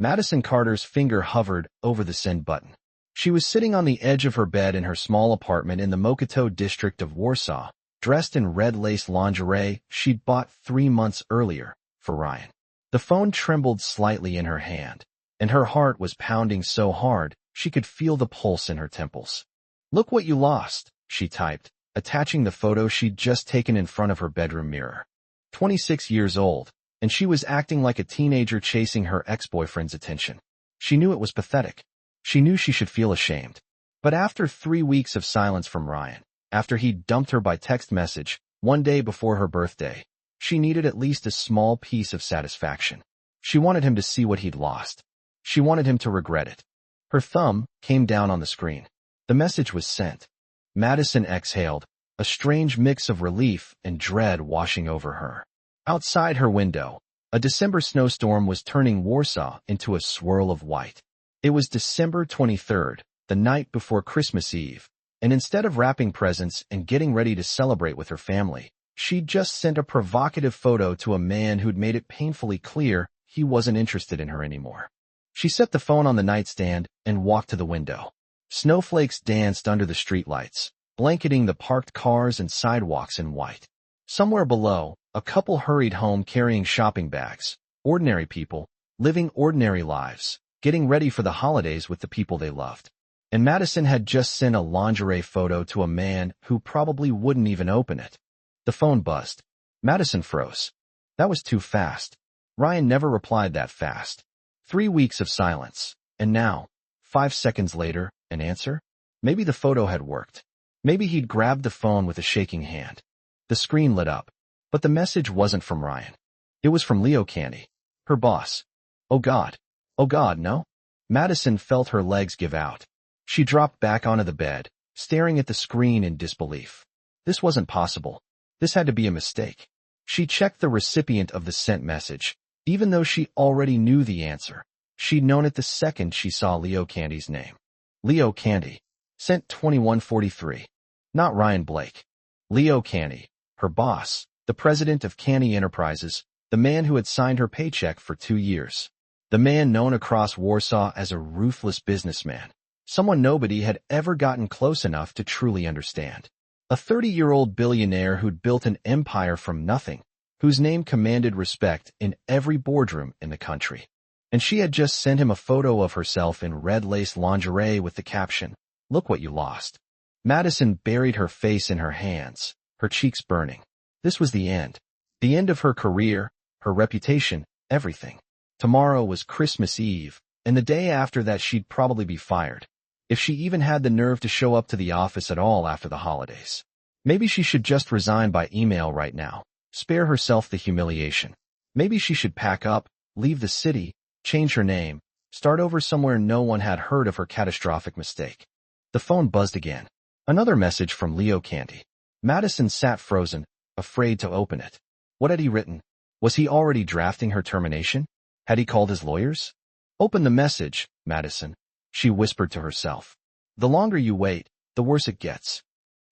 Madison Carter's finger hovered over the send button. She was sitting on the edge of her bed in her small apartment in the Mokito district of Warsaw, dressed in red lace lingerie she'd bought 3 months earlier for Ryan. The phone trembled slightly in her hand, and her heart was pounding so hard she could feel the pulse in her temples. "Look what you lost," she typed, attaching the photo she'd just taken in front of her bedroom mirror. 26 years old, and she was acting like a teenager chasing her ex-boyfriend's attention. She knew it was pathetic. She knew she should feel ashamed. But after 3 weeks of silence from Ryan, after he'd dumped her by text message, one day before her birthday, she needed at least a small piece of satisfaction. She wanted him to see what he'd lost. She wanted him to regret it. Her thumb came down on the screen. The message was sent. Madison exhaled, a strange mix of relief and dread washing over her. Outside her window, a December snowstorm was turning Warsaw into a swirl of white. It was December 23rd, the night before Christmas Eve, and instead of wrapping presents and getting ready to celebrate with her family, she'd just sent a provocative photo to a man who'd made it painfully clear he wasn't interested in her anymore. She set the phone on the nightstand and walked to the window. Snowflakes danced under the streetlights, blanketing the parked cars and sidewalks in white. Somewhere below, a couple hurried home carrying shopping bags. Ordinary people, living ordinary lives, getting ready for the holidays with the people they loved. And Madison had just sent a lingerie photo to a man who probably wouldn't even open it. The phone buzzed. Madison froze. That was too fast. Ryan never replied that fast. 3 weeks of silence. And now, 5 seconds later, an answer? Maybe the photo had worked. Maybe he'd grabbed the phone with a shaking hand. The screen lit up. But the message wasn't from Ryan. It was from Leo Candy, her boss. Oh God, no? Madison felt her legs give out. She dropped back onto the bed, staring at the screen in disbelief. This wasn't possible. This had to be a mistake. She checked the recipient of the sent message, even though she already knew the answer. She'd known it the second she saw Leo Candy's name. Leo Candy. Sent 2143. Not Ryan Blake. Leo Candy, her boss, the president of Candy Enterprises, the man who had signed her paycheck for 2 years. The man known across Warsaw as a ruthless businessman. Someone nobody had ever gotten close enough to truly understand. A 30-year-old billionaire who'd built an empire from nothing, whose name commanded respect in every boardroom in the country. And she had just sent him a photo of herself in red lace lingerie with the caption, "Look what you lost." Madison buried her face in her hands, her cheeks burning. This was the end. The end of her career, her reputation, everything. Tomorrow was Christmas Eve, and the day after that she'd probably be fired. If she even had the nerve to show up to the office at all after the holidays. Maybe she should just resign by email right now, spare herself the humiliation. Maybe she should pack up, leave the city, change her name, start over somewhere no one had heard of her catastrophic mistake. The phone buzzed again. Another message from Leo Candy. Madison sat frozen, afraid to open it. What had he written? Was he already drafting her termination? Had he called his lawyers? "Open the message, Madison," she whispered to herself. "The longer you wait, the worse it gets."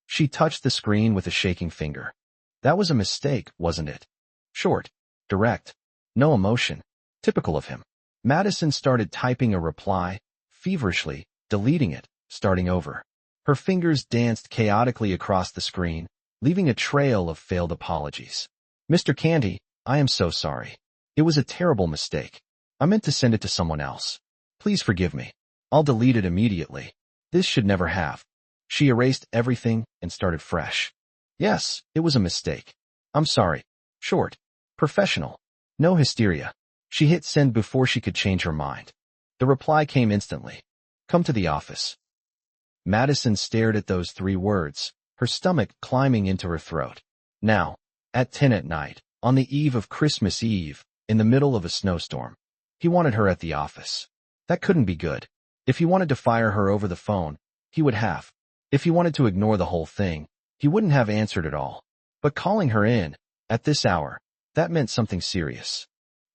She touched the screen with a shaking finger. That was a mistake, wasn't it? Short, direct, no emotion. Typical of him. Madison started typing a reply, feverishly, deleting it, starting over. Her fingers danced chaotically across the screen, leaving a trail of failed apologies. "Mr. Candy, I am so sorry. It was a terrible mistake. I meant to send it to someone else. Please forgive me. I'll delete it immediately. This should never have." She erased everything and started fresh. "Yes, it was a mistake. I'm sorry. Short. Professional. No hysteria." She hit send before she could change her mind. The reply came instantly. "Come to the office." Madison stared at those 3 words, her stomach climbing into her throat. Now, at 10 at night, on the eve of Christmas Eve, in the middle of a snowstorm. He wanted her at the office. That couldn't be good. If he wanted to fire her over the phone, he would have. If he wanted to ignore the whole thing, he wouldn't have answered at all. But calling her in, at this hour, that meant something serious.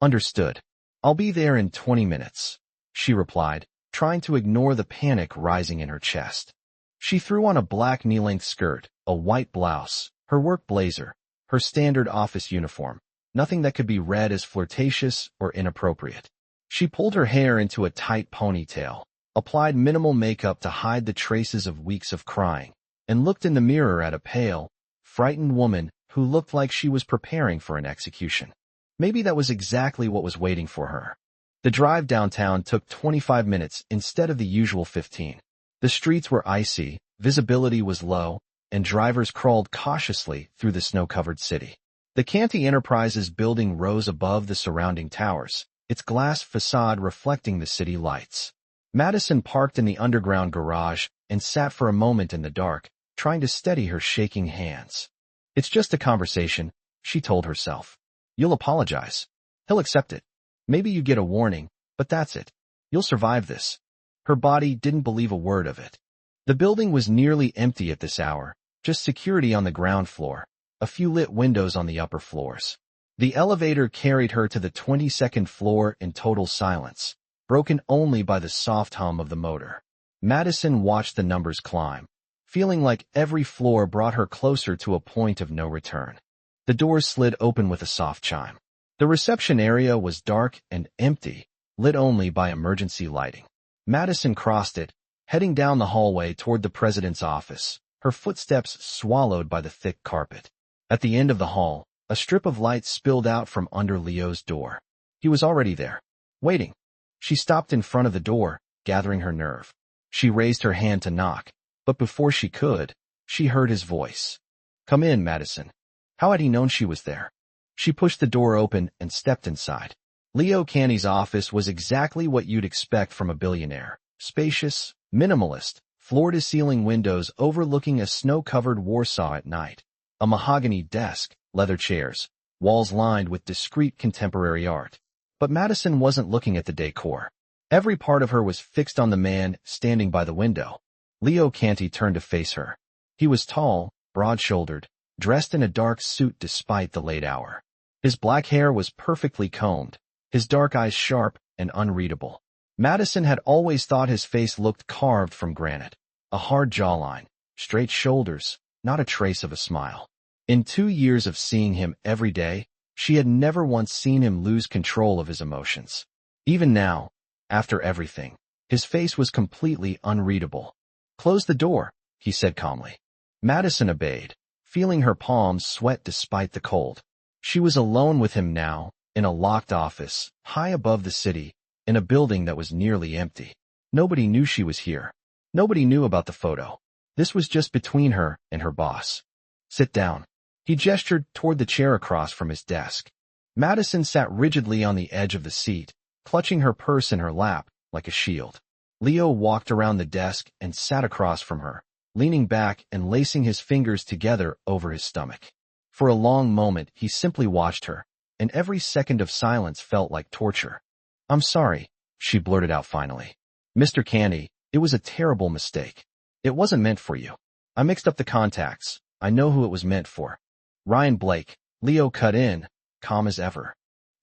"Understood. I'll be there in 20 minutes, she replied, trying to ignore the panic rising in her chest. She threw on a black knee-length skirt, a white blouse, her work blazer, her standard office uniform, nothing that could be read as flirtatious or inappropriate. She pulled her hair into a tight ponytail, applied minimal makeup to hide the traces of weeks of crying, and looked in the mirror at a pale, frightened woman who looked like she was preparing for an execution. Maybe that was exactly what was waiting for her. The drive downtown took 25 minutes instead of the usual 15. The streets were icy, visibility was low, and drivers crawled cautiously through the snow-covered city. The Canty Enterprises building rose above the surrounding towers, its glass facade reflecting the city lights. Madison parked in the underground garage and sat for a moment in the dark, trying to steady her shaking hands. It's just a conversation, she told herself. You'll apologize. He'll accept it. Maybe you get a warning, but that's it. You'll survive this. Her body didn't believe a word of it. The building was nearly empty at this hour, just security on the ground floor, a few lit windows on the upper floors. The elevator carried her to the 22nd floor in total silence, broken only by the soft hum of the motor. Madison watched the numbers climb, feeling like every floor brought her closer to a point of no return. The doors slid open with a soft chime. The reception area was dark and empty, lit only by emergency lighting. Madison crossed it, heading down the hallway toward the president's office, her footsteps swallowed by the thick carpet. At the end of the hall, a strip of light spilled out from under Leo's door. He was already there, waiting. She stopped in front of the door, gathering her nerve. She raised her hand to knock, but before she could, she heard his voice. Come in, Madison. How had he known she was there? She pushed the door open and stepped inside. Leo Canty's office was exactly what you'd expect from a billionaire. Spacious, minimalist, floor-to-ceiling windows overlooking a snow-covered Warsaw at night. A mahogany desk, leather chairs, walls lined with discreet contemporary art. But Madison wasn't looking at the decor. Every part of her was fixed on the man standing by the window. Leo Canty turned to face her. He was tall, broad-shouldered, dressed in a dark suit despite the late hour. His black hair was perfectly combed, his dark eyes sharp and unreadable. Madison had always thought his face looked carved from granite. A hard jawline, straight shoulders, not a trace of a smile. In 2 years of seeing him every day, she had never once seen him lose control of his emotions. Even now, after everything, his face was completely unreadable. Close the door, he said calmly. Madison obeyed, feeling her palms sweat despite the cold. She was alone with him now, in a locked office, high above the city, in a building that was nearly empty. Nobody knew she was here. Nobody knew about the photo. This was just between her and her boss. Sit down. He gestured toward the chair across from his desk. Madison sat rigidly on the edge of the seat, clutching her purse in her lap like a shield. Leo walked around the desk and sat across from her, leaning back and lacing his fingers together over his stomach. For a long moment, he simply watched her, and every second of silence felt like torture. I'm sorry, she blurted out finally. Mr. Canty, it was a terrible mistake. It wasn't meant for you. I mixed up the contacts. I know who it was meant for. Ryan Blake. Leo cut in, calm as ever.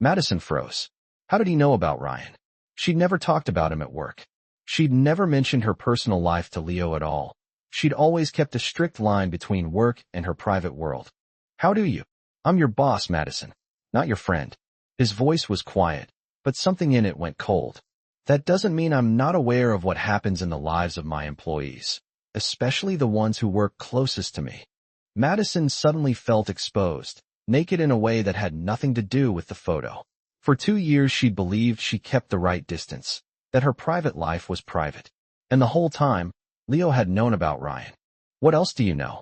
Madison froze. How did he know about Ryan? She'd never talked about him at work. She'd never mentioned her personal life to Leo at all. She'd always kept a strict line between work and her private world. How do you? I'm your boss, Madison, not your friend. His voice was quiet, but something in it went cold. That doesn't mean I'm not aware of what happens in the lives of my employees, especially the ones who work closest to me. Madison suddenly felt exposed, naked in a way that had nothing to do with the photo. For 2 years she'd believed she kept the right distance, that her private life was private. And the whole time, Leo had known about Ryan. What else do you know?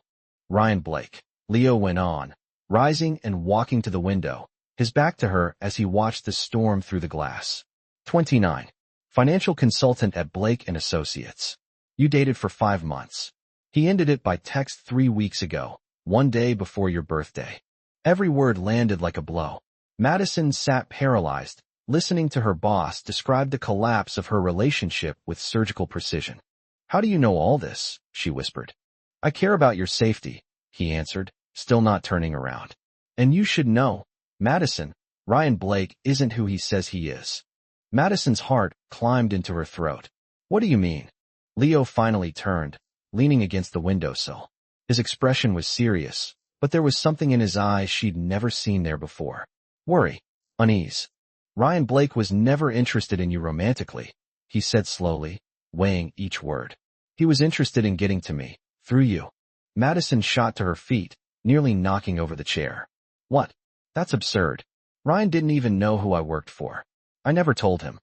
Ryan Blake. Leo went on, rising and walking to the window, his back to her as he watched the storm through the glass. 29. Financial consultant at Blake & Associates. You dated for 5 months. He ended it by text 3 weeks ago, one day before your birthday. Every word landed like a blow. Madison sat paralyzed, listening to her boss describe the collapse of her relationship with surgical precision. How do you know all this? She whispered. I care about your safety, he answered, still not turning around. And you should know, Madison, Ryan Blake isn't who he says he is. Madison's heart climbed into her throat. What do you mean? Leo finally turned, leaning against the windowsill. His expression was serious, but there was something in his eyes she'd never seen there before. Worry, unease. Ryan Blake was never interested in you romantically, he said slowly, weighing each word. He was interested in getting to me, through you. Madison shot to her feet, nearly knocking over the chair. What? That's absurd. Ryan didn't even know who I worked for. I never told him.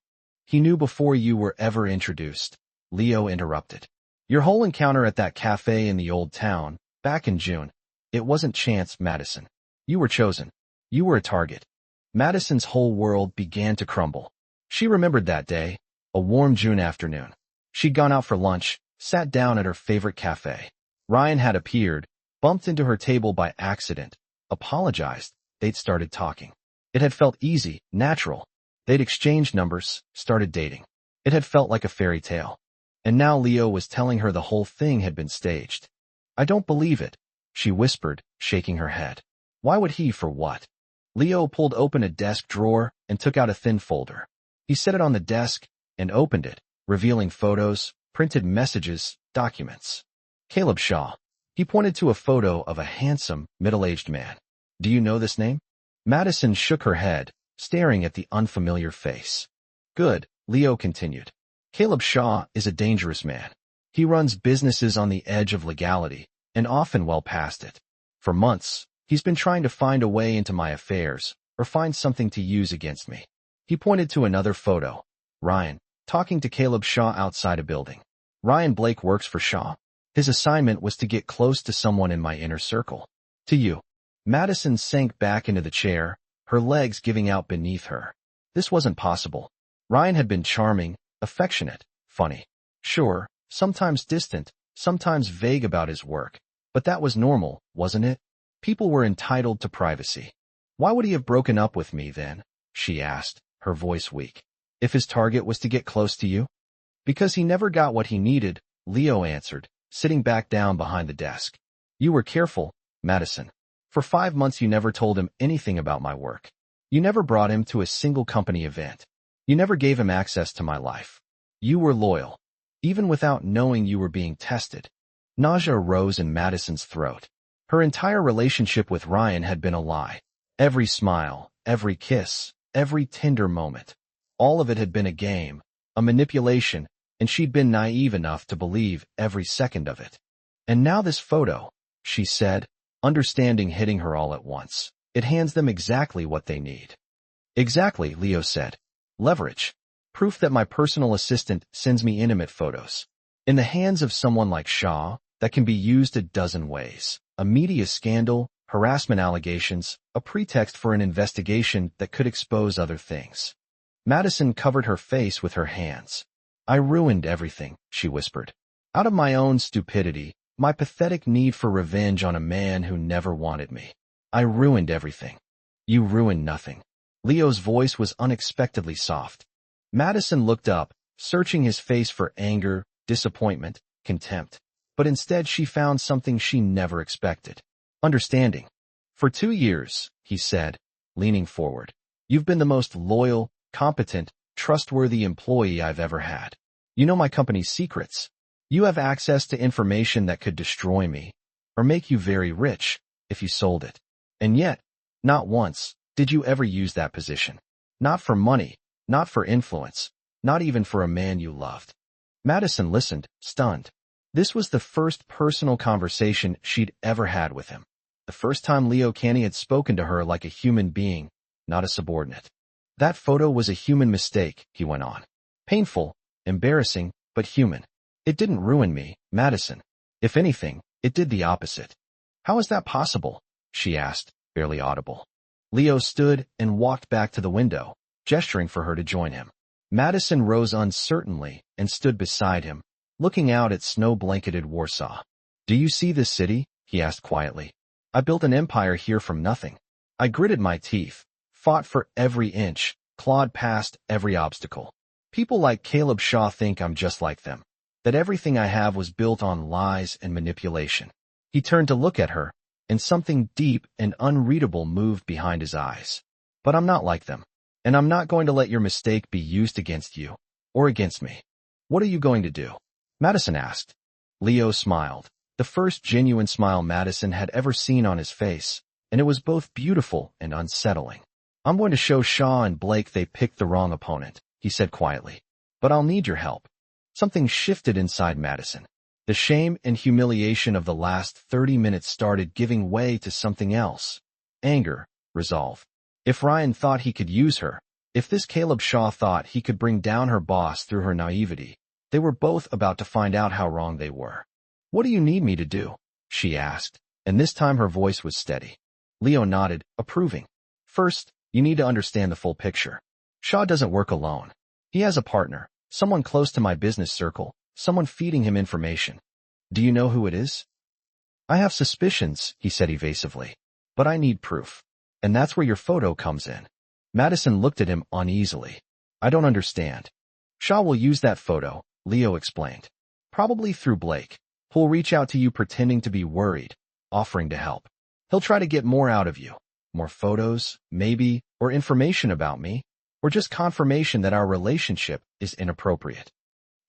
He knew before you were ever introduced, Leo interrupted. Your whole encounter at that cafe in the old town, back in June, it wasn't chance, Madison. You were chosen. You were a target. Madison's whole world began to crumble. She remembered that day, a warm June afternoon. She'd gone out for lunch, sat down at her favorite cafe. Ryan had appeared, bumped into her table by accident, apologized. They'd started talking. It had felt easy, natural. They'd exchanged numbers, started dating. It had felt like a fairy tale. And now Leo was telling her the whole thing had been staged. I don't believe it, she whispered, shaking her head. Why would he, for what? Leo pulled open a desk drawer and took out a thin folder. He set it on the desk and opened it, revealing photos, printed messages, documents. Caleb Shaw. He pointed to a photo of a handsome, middle-aged man. Do you know this name? Madison shook her head, staring at the unfamiliar face. Good, Leo continued. Caleb Shaw is a dangerous man. He runs businesses on the edge of legality, and often well past it. For months, he's been trying to find a way into my affairs, or find something to use against me. He pointed to another photo. Ryan, talking to Caleb Shaw outside a building. Ryan Blake works for Shaw. His assignment was to get close to someone in my inner circle. To you. Madison sank back into the chair, her legs giving out beneath her. This wasn't possible. Ryan had been charming, affectionate, funny. Sure, sometimes distant, sometimes vague about his work. But that was normal, wasn't it? People were entitled to privacy. Why would he have broken up with me then? She asked, her voice weak. If his target was to get close to you? Because he never got what he needed, Leo answered, sitting back down behind the desk. You were careful, Madison. For 5 months you never told him anything about my work. You never brought him to a single company event. You never gave him access to my life. You were loyal, even without knowing you were being tested. Nausea rose in Madison's throat. Her entire relationship with Ryan had been a lie. Every smile, every kiss, every tender moment. All of it had been a game, a manipulation, and she'd been naive enough to believe every second of it. And now this photo, she said, understanding hitting her all at once. It hands them exactly what they need. Exactly, Leo said. Leverage. Proof that my personal assistant sends me intimate photos. In the hands of someone like Shaw, that can be used a dozen ways. A media scandal, harassment allegations, a pretext for an investigation that could expose other things. Madison covered her face with her hands. I ruined everything, she whispered. Out of my own stupidity, my pathetic need for revenge on a man who never wanted me. I ruined everything. You ruined nothing. Leo's voice was unexpectedly soft. Madison looked up, searching his face for anger, disappointment, contempt. But instead she found something she never expected. Understanding. For 2 years, he said, leaning forward. You've been the most loyal, competent, trustworthy employee I've ever had. You know my company's secrets. You have access to information that could destroy me, or make you very rich, if you sold it. And yet, not once, did you ever use that position. Not for money, not for influence, not even for a man you loved. Madison listened, stunned. This was the first personal conversation she'd ever had with him. The first time Leo Canny had spoken to her like a human being, not a subordinate. That photo was a human mistake, he went on. Painful, embarrassing, but human. It didn't ruin me, Madison. If anything, it did the opposite. How is that possible? She asked, barely audible. Leo stood and walked back to the window, gesturing for her to join him. Madison rose uncertainly and stood beside him, looking out at snow-blanketed Warsaw. Do you see this city? He asked quietly. I built an empire here from nothing. I gritted my teeth, fought for every inch, clawed past every obstacle. People like Caleb Shaw think I'm just like them, that everything I have was built on lies and manipulation. He turned to look at her, and something deep and unreadable moved behind his eyes. But I'm not like them, and I'm not going to let your mistake be used against you, or against me. What are you going to do? Madison asked. Leo smiled, the first genuine smile Madison had ever seen on his face, and it was both beautiful and unsettling. I'm going to show Shaw and Blake they picked the wrong opponent, he said quietly. But I'll need your help. Something shifted inside Madison. The shame and humiliation of the last 30 minutes started giving way to something else. Anger, resolve. If Ryan thought he could use her, if this Caleb Shaw thought he could bring down her boss through her naivety, they were both about to find out how wrong they were. What do you need me to do? She asked, and this time her voice was steady. Leo nodded, approving. First, you need to understand the full picture. Shaw doesn't work alone. He has a partner, someone close to my business circle, someone feeding him information. Do you know who it is? I have suspicions, he said evasively. But I need proof. And that's where your photo comes in. Madison looked at him uneasily. I don't understand. Shaw will use that photo, Leo explained. Probably through Blake. He'll reach out to you pretending to be worried, offering to help. He'll try to get more out of you. More photos, maybe, or information about me, or just confirmation that our relationship is inappropriate.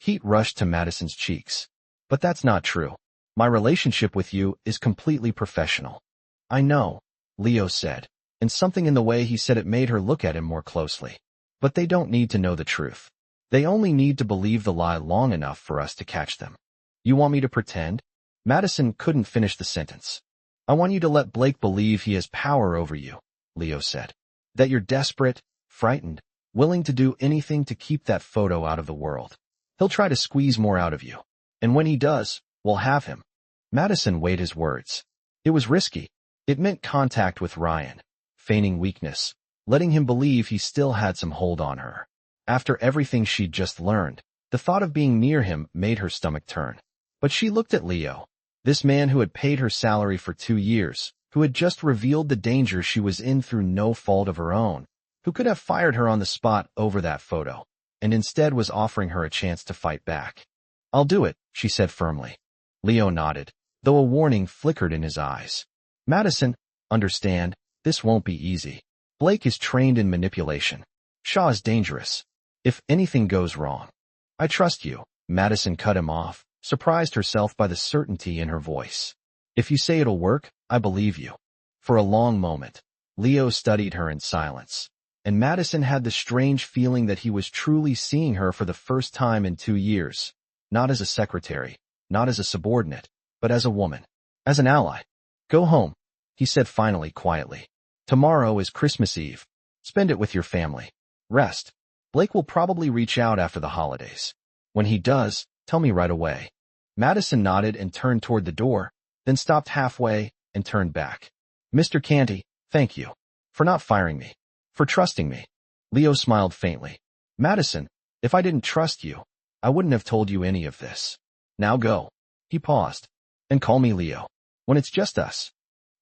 Heat rushed to Madison's cheeks. But that's not true. My relationship with you is completely professional. I know, Leo said, and something in the way he said it made her look at him more closely. But they don't need to know the truth. They only need to believe the lie long enough for us to catch them. You want me to pretend? Madison couldn't finish the sentence. I want you to let Blake believe he has power over you, Leo said. That you're desperate, frightened, willing to do anything to keep that photo out of the world. He'll try to squeeze more out of you. And when he does, we'll have him. Madison weighed his words. It was risky. It meant contact with Ryan, feigning weakness, letting him believe he still had some hold on her. After everything she'd just learned, the thought of being near him made her stomach turn. But she looked at Leo, this man who had paid her salary for 2 years, who had just revealed the danger she was in through no fault of her own, who could have fired her on the spot over that photo, and instead was offering her a chance to fight back. I'll do it, she said firmly. Leo nodded, though a warning flickered in his eyes. Madison, understand, this won't be easy. Blake is trained in manipulation. Shaw is dangerous. If anything goes wrong. I trust you, Madison cut him off, surprised herself by the certainty in her voice. If you say it'll work, I believe you. For a long moment, Leo studied her in silence, and Madison had the strange feeling that he was truly seeing her for the first time in 2 years, not as a secretary, not as a subordinate, but as a woman, as an ally. Go home, he said finally quietly. Tomorrow is Christmas Eve. Spend it with your family. Rest. Blake will probably reach out after the holidays. When he does, tell me right away. Madison nodded and turned toward the door, then stopped halfway and turned back. Mr. Canty, thank you. For not firing me. For trusting me. Leo smiled faintly. Madison, if I didn't trust you, I wouldn't have told you any of this. Now go. He paused. And call me Leo. When it's just us.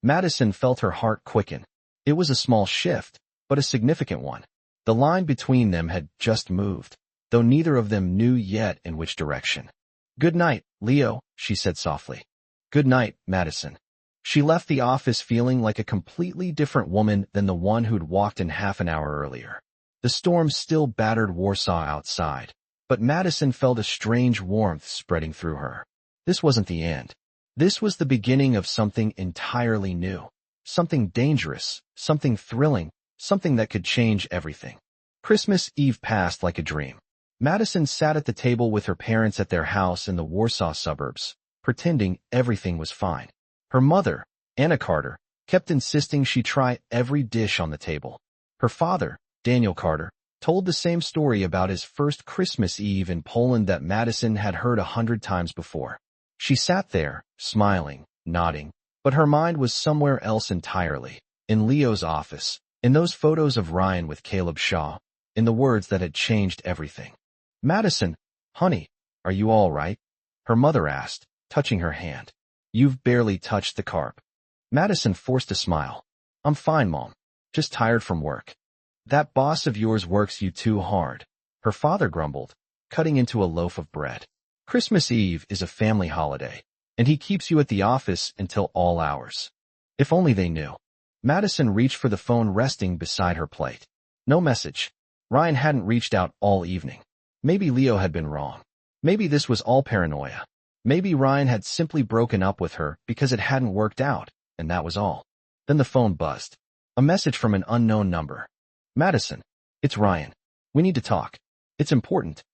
Madison felt her heart quicken. It was a small shift, but a significant one. The line between them had just moved, though neither of them knew yet in which direction. Good night, Leo, she said softly. Good night, Madison. She left the office feeling like a completely different woman than the one who'd walked in half an hour earlier. The storm still battered Warsaw outside, but Madison felt a strange warmth spreading through her. This wasn't the end. This was the beginning of something entirely new. Something dangerous, something thrilling, something that could change everything. Christmas Eve passed like a dream. Madison sat at the table with her parents at their house in the Warsaw suburbs, pretending everything was fine. Her mother, Anna Carter, kept insisting she try every dish on the table. Her father, Daniel Carter, told the same story about his first Christmas Eve in Poland that Madison had heard 100 times before. She sat there, smiling, nodding, but her mind was somewhere else entirely, in Leo's office, in those photos of Ryan with Caleb Shaw, in the words that had changed everything. Madison, honey, are you all right? Her mother asked, touching her hand. You've barely touched the carp. Madison forced a smile. I'm fine, Mom. Just tired from work. That boss of yours works you too hard, her father grumbled, cutting into a loaf of bread. Christmas Eve is a family holiday, and he keeps you at the office until all hours. If only they knew. Madison reached for the phone resting beside her plate. No message. Ryan hadn't reached out all evening. Maybe Leo had been wrong. Maybe this was all paranoia. Maybe Ryan had simply broken up with her because it hadn't worked out, and that was all. Then the phone buzzed. A message from an unknown number. Madison, it's Ryan. We need to talk. It's important.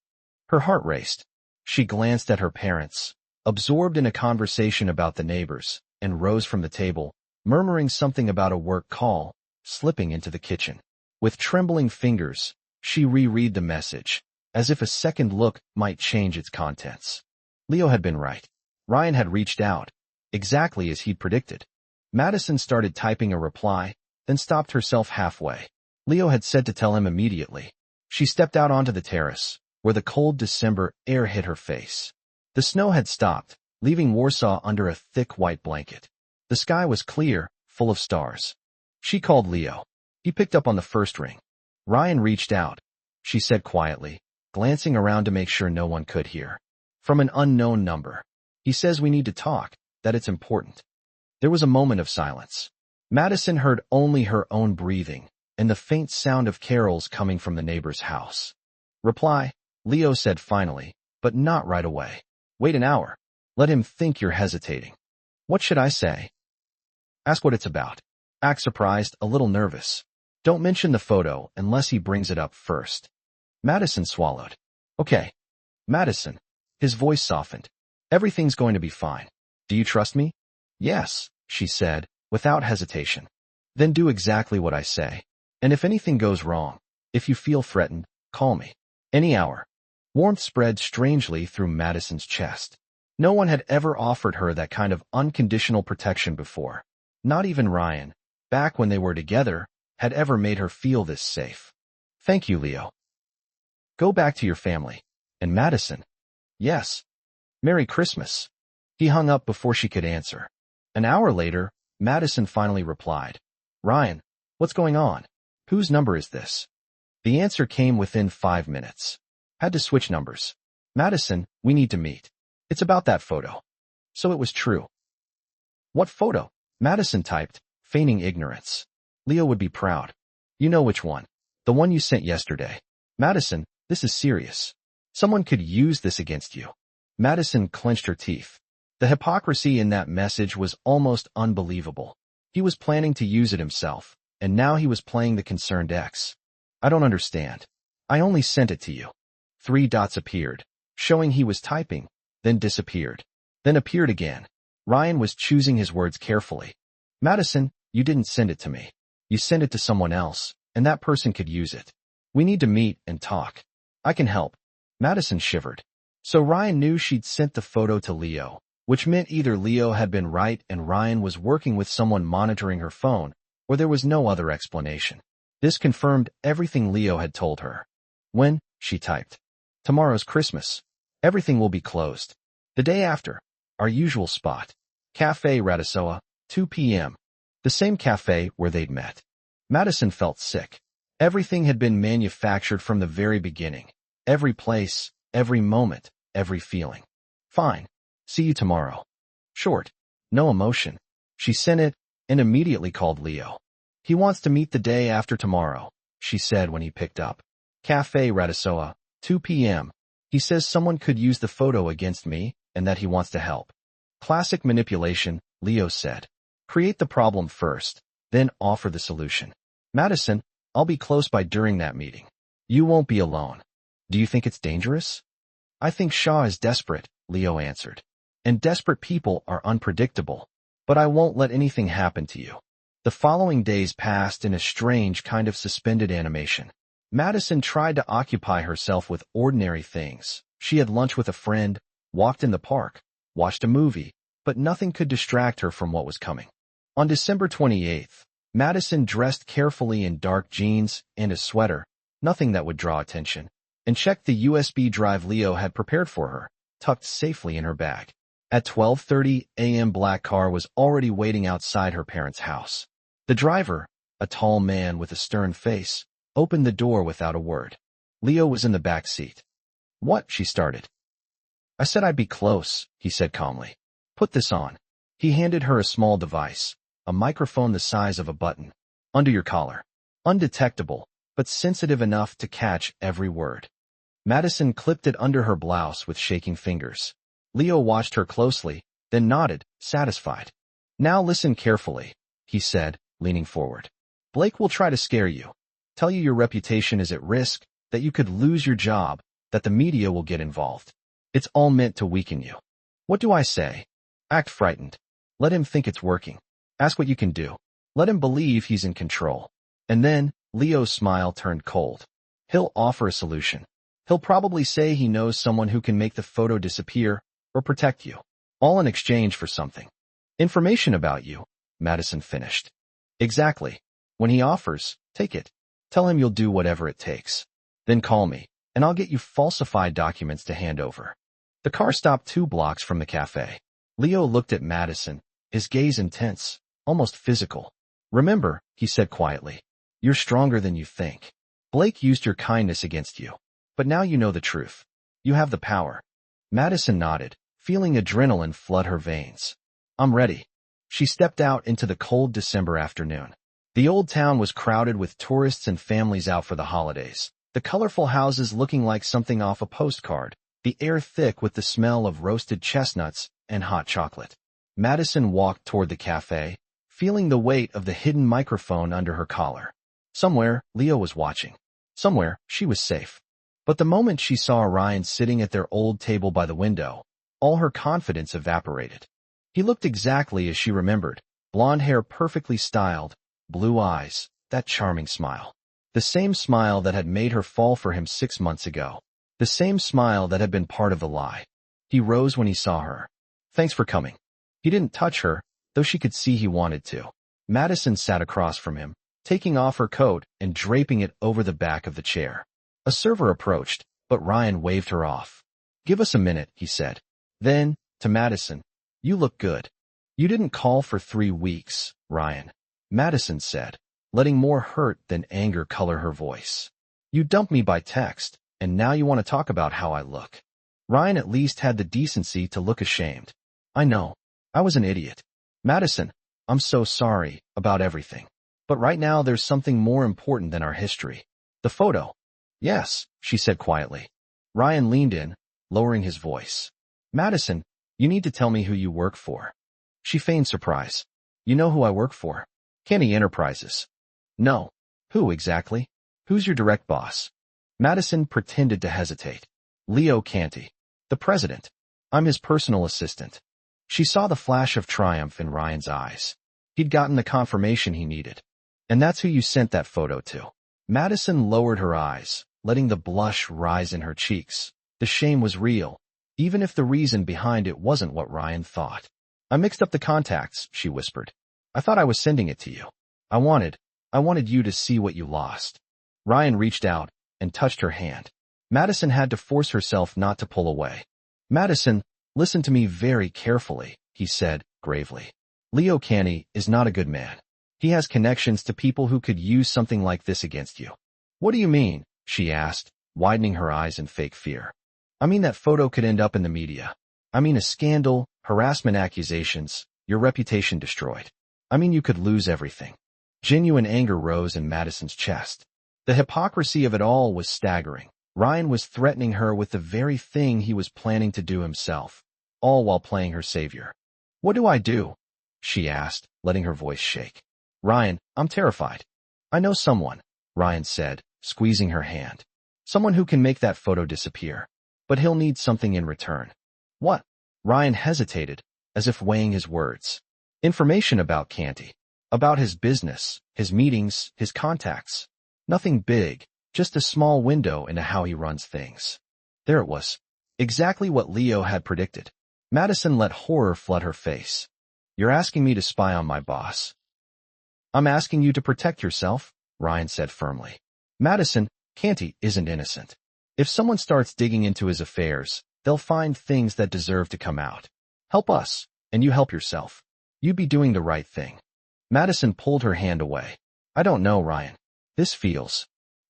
Her heart raced. She glanced at her parents, absorbed in a conversation about the neighbors, and rose from the table, murmuring something about a work call, slipping into the kitchen. With trembling fingers, she reread the message, as if a second look might change its contents. Leo had been right. Ryan had reached out, exactly as he'd predicted. Madison started typing a reply, then stopped herself halfway. Leo had said to tell him immediately. She stepped out onto the terrace, where the cold December air hit her face. The snow had stopped, leaving Warsaw under a thick white blanket. The sky was clear, full of stars. She called Leo. He picked up on the first ring. Ryan reached out, she said quietly, glancing around to make sure no one could hear. From an unknown number. He says we need to talk, that it's important. There was a moment of silence. Madison heard only her own breathing and the faint sound of carols coming from the neighbor's house. Reply, Leo said finally, but not right away. Wait an hour. Let him think you're hesitating. What should I say? Ask what it's about. Act surprised, a little nervous. Don't mention the photo unless he brings it up first. Madison swallowed. Okay. Madison. His voice softened. Everything's going to be fine. Do you trust me? Yes, she said, without hesitation. Then do exactly what I say. And if anything goes wrong, if you feel threatened, call me. Any hour. Warmth spread strangely through Madison's chest. No one had ever offered her that kind of unconditional protection before. Not even Ryan, back when they were together, had ever made her feel this safe. Thank you, Leo. Go back to your family. And Madison? Yes. Merry Christmas. He hung up before she could answer. An hour later, Madison finally replied. Ryan, what's going on? Whose number is this? The answer came within 5 minutes. Had to switch numbers. Madison, we need to meet. It's about that photo. So it was true. What photo? Madison typed, feigning ignorance. Leo would be proud. You know which one. The one you sent yesterday. Madison, this is serious. Someone could use this against you. Madison clenched her teeth. The hypocrisy in that message was almost unbelievable. He was planning to use it himself, and now he was playing the concerned ex. I don't understand. I only sent it to you. 3 dots appeared, showing he was typing, then disappeared, then appeared again. Ryan was choosing his words carefully. Madison, you didn't send it to me. You sent it to someone else, and that person could use it. We need to meet and talk. I can help. Madison shivered. So Ryan knew she'd sent the photo to Leo, which meant either Leo had been right and Ryan was working with someone monitoring her phone, or there was no other explanation. This confirmed everything Leo had told her. When? She typed. Tomorrow's Christmas. Everything will be closed. The day after. Our usual spot. Cafe Radissoa, 2 p.m. The same cafe where they'd met. Madison felt sick. Everything had been manufactured from the very beginning. Every place, every moment, every feeling. Fine. See you tomorrow. Short. No emotion. She sent it and immediately called Leo. He wants to meet the day after tomorrow, she said when he picked up. Cafe Radissoa, 2 p.m. He says someone could use the photo against me and that he wants to help. Classic manipulation, Leo said. Create the problem first, then offer the solution. Madison, I'll be close by during that meeting. You won't be alone. Do you think it's dangerous? I think Shaw is desperate, Leo answered. And desperate people are unpredictable. But I won't let anything happen to you. The following days passed in a strange kind of suspended animation. Madison tried to occupy herself with ordinary things. She had lunch with a friend, walked in the park, watched a movie, but nothing could distract her from what was coming. On December 28th, Madison dressed carefully in dark jeans and a sweater, nothing that would draw attention, and checked the USB drive Leo had prepared for her, tucked safely in her bag. At 12:30 a.m. black car was already waiting outside her parents' house. The driver, a tall man with a stern face, opened the door without a word. Leo was in the back seat. What? She started. I said I'd be close, he said calmly. Put this on. He handed her a small device, a microphone the size of a button, under your collar. Undetectable, but sensitive enough to catch every word. Madison clipped it under her blouse with shaking fingers. Leo watched her closely, then nodded, satisfied. Now listen carefully, he said, leaning forward. Blake will try to scare you. tell you your reputation is at risk, that you could lose your job, that the media will get involved. It's all meant to weaken you. What do I say? Act frightened. Let him think it's working. Ask what you can do. Let him believe he's in control. And then, Leo's smile turned cold. He'll offer a solution. He'll probably say he knows someone who can make the photo disappear or protect you. All in exchange for something. Information about you, Madison finished. Exactly. When he offers, take it. Tell him you'll do whatever it takes. Then call me, and I'll get you falsified documents to hand over. The car stopped 2 blocks from the cafe. Leo looked at Madison, his gaze intense, almost physical. Remember, he said quietly, you're stronger than you think. Blake used your kindness against you. But now you know the truth. You have the power. Madison nodded, feeling adrenaline flood her veins. I'm ready. She stepped out into the cold December afternoon. The old town was crowded with tourists and families out for the holidays, the colorful houses looking like something off a postcard, the air thick with the smell of roasted chestnuts and hot chocolate. Madison walked toward the cafe, feeling the weight of the hidden microphone under her collar. Somewhere, Leo was watching. Somewhere, she was safe. But the moment she saw Ryan sitting at their old table by the window, all her confidence evaporated. He looked exactly as she remembered, blonde hair perfectly styled, blue eyes, that charming smile. The same smile that had made her fall for him 6 months ago. The same smile that had been part of the lie. He rose when he saw her. Thanks for coming. He didn't touch her, though she could see he wanted to. Madison sat across from him, taking off her coat and draping it over the back of the chair. A server approached, but Ryan waved her off. Give us a minute, he said. Then, to Madison, you look good. You didn't call for 3 weeks, Ryan. Madison said, letting more hurt than anger color her voice. You dumped me by text, and now you want to talk about how I look. Ryan at least had the decency to look ashamed. I know. I was an idiot. Madison, I'm so sorry about everything. But right now there's something more important than our history. The photo. Yes, she said quietly. Ryan leaned in, lowering his voice. Madison, you need to tell me who you work for. She feigned surprise. You know who I work for? Kenny Enterprises. No. Who exactly? Who's your direct boss? Madison pretended to hesitate. Leo Canty. The president. I'm his personal assistant. She saw the flash of triumph in Ryan's eyes. He'd gotten the confirmation he needed. And that's who you sent that photo to. Madison lowered her eyes, letting the blush rise in her cheeks. The shame was real, even if the reason behind it wasn't what Ryan thought. I mixed up the contacts, she whispered. I thought I was sending it to you. I wanted you to see what you lost. Ryan reached out and touched her hand. Madison had to force herself not to pull away. Madison, listen to me very carefully, he said, gravely. Leo Canty is not a good man. He has connections to people who could use something like this against you. What do you mean? She asked, widening her eyes in fake fear. I mean that photo could end up in the media. I mean a scandal, harassment accusations, your reputation destroyed. I mean you could lose everything. Genuine anger rose in Madison's chest. The hypocrisy of it all was staggering. Ryan was threatening her with the very thing he was planning to do himself, all while playing her savior. What do I do? She asked, letting her voice shake. Ryan, I'm terrified. I know someone, Ryan said, squeezing her hand. Someone who can make that photo disappear. But he'll need something in return. What? Ryan hesitated, as if weighing his words. Information about Canty. About his business, his meetings, his contacts. Nothing big, just a small window into how he runs things. There it was. Exactly what Leo had predicted. Madison let horror flood her face. You're asking me to spy on my boss. I'm asking you to protect yourself, Ryan said firmly. Madison, Canty isn't innocent. If someone starts digging into his affairs, they'll find things that deserve to come out. Help us, and you help yourself. You'd be doing the right thing. Madison pulled her hand away. I don't know, Ryan. This feels.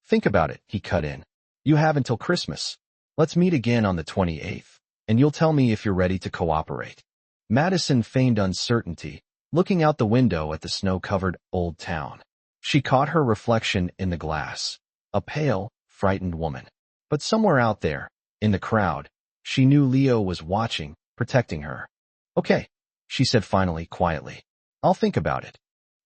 Think about it, he cut in. You have until Christmas. Let's meet again on the 28th, and you'll tell me if you're ready to cooperate. Madison feigned uncertainty, looking out the window at the snow-covered old town. She caught her reflection in the glass, a pale, frightened woman. But somewhere out there, in the crowd, she knew Leo was watching, protecting her. Okay, she said finally, quietly. I'll think about it.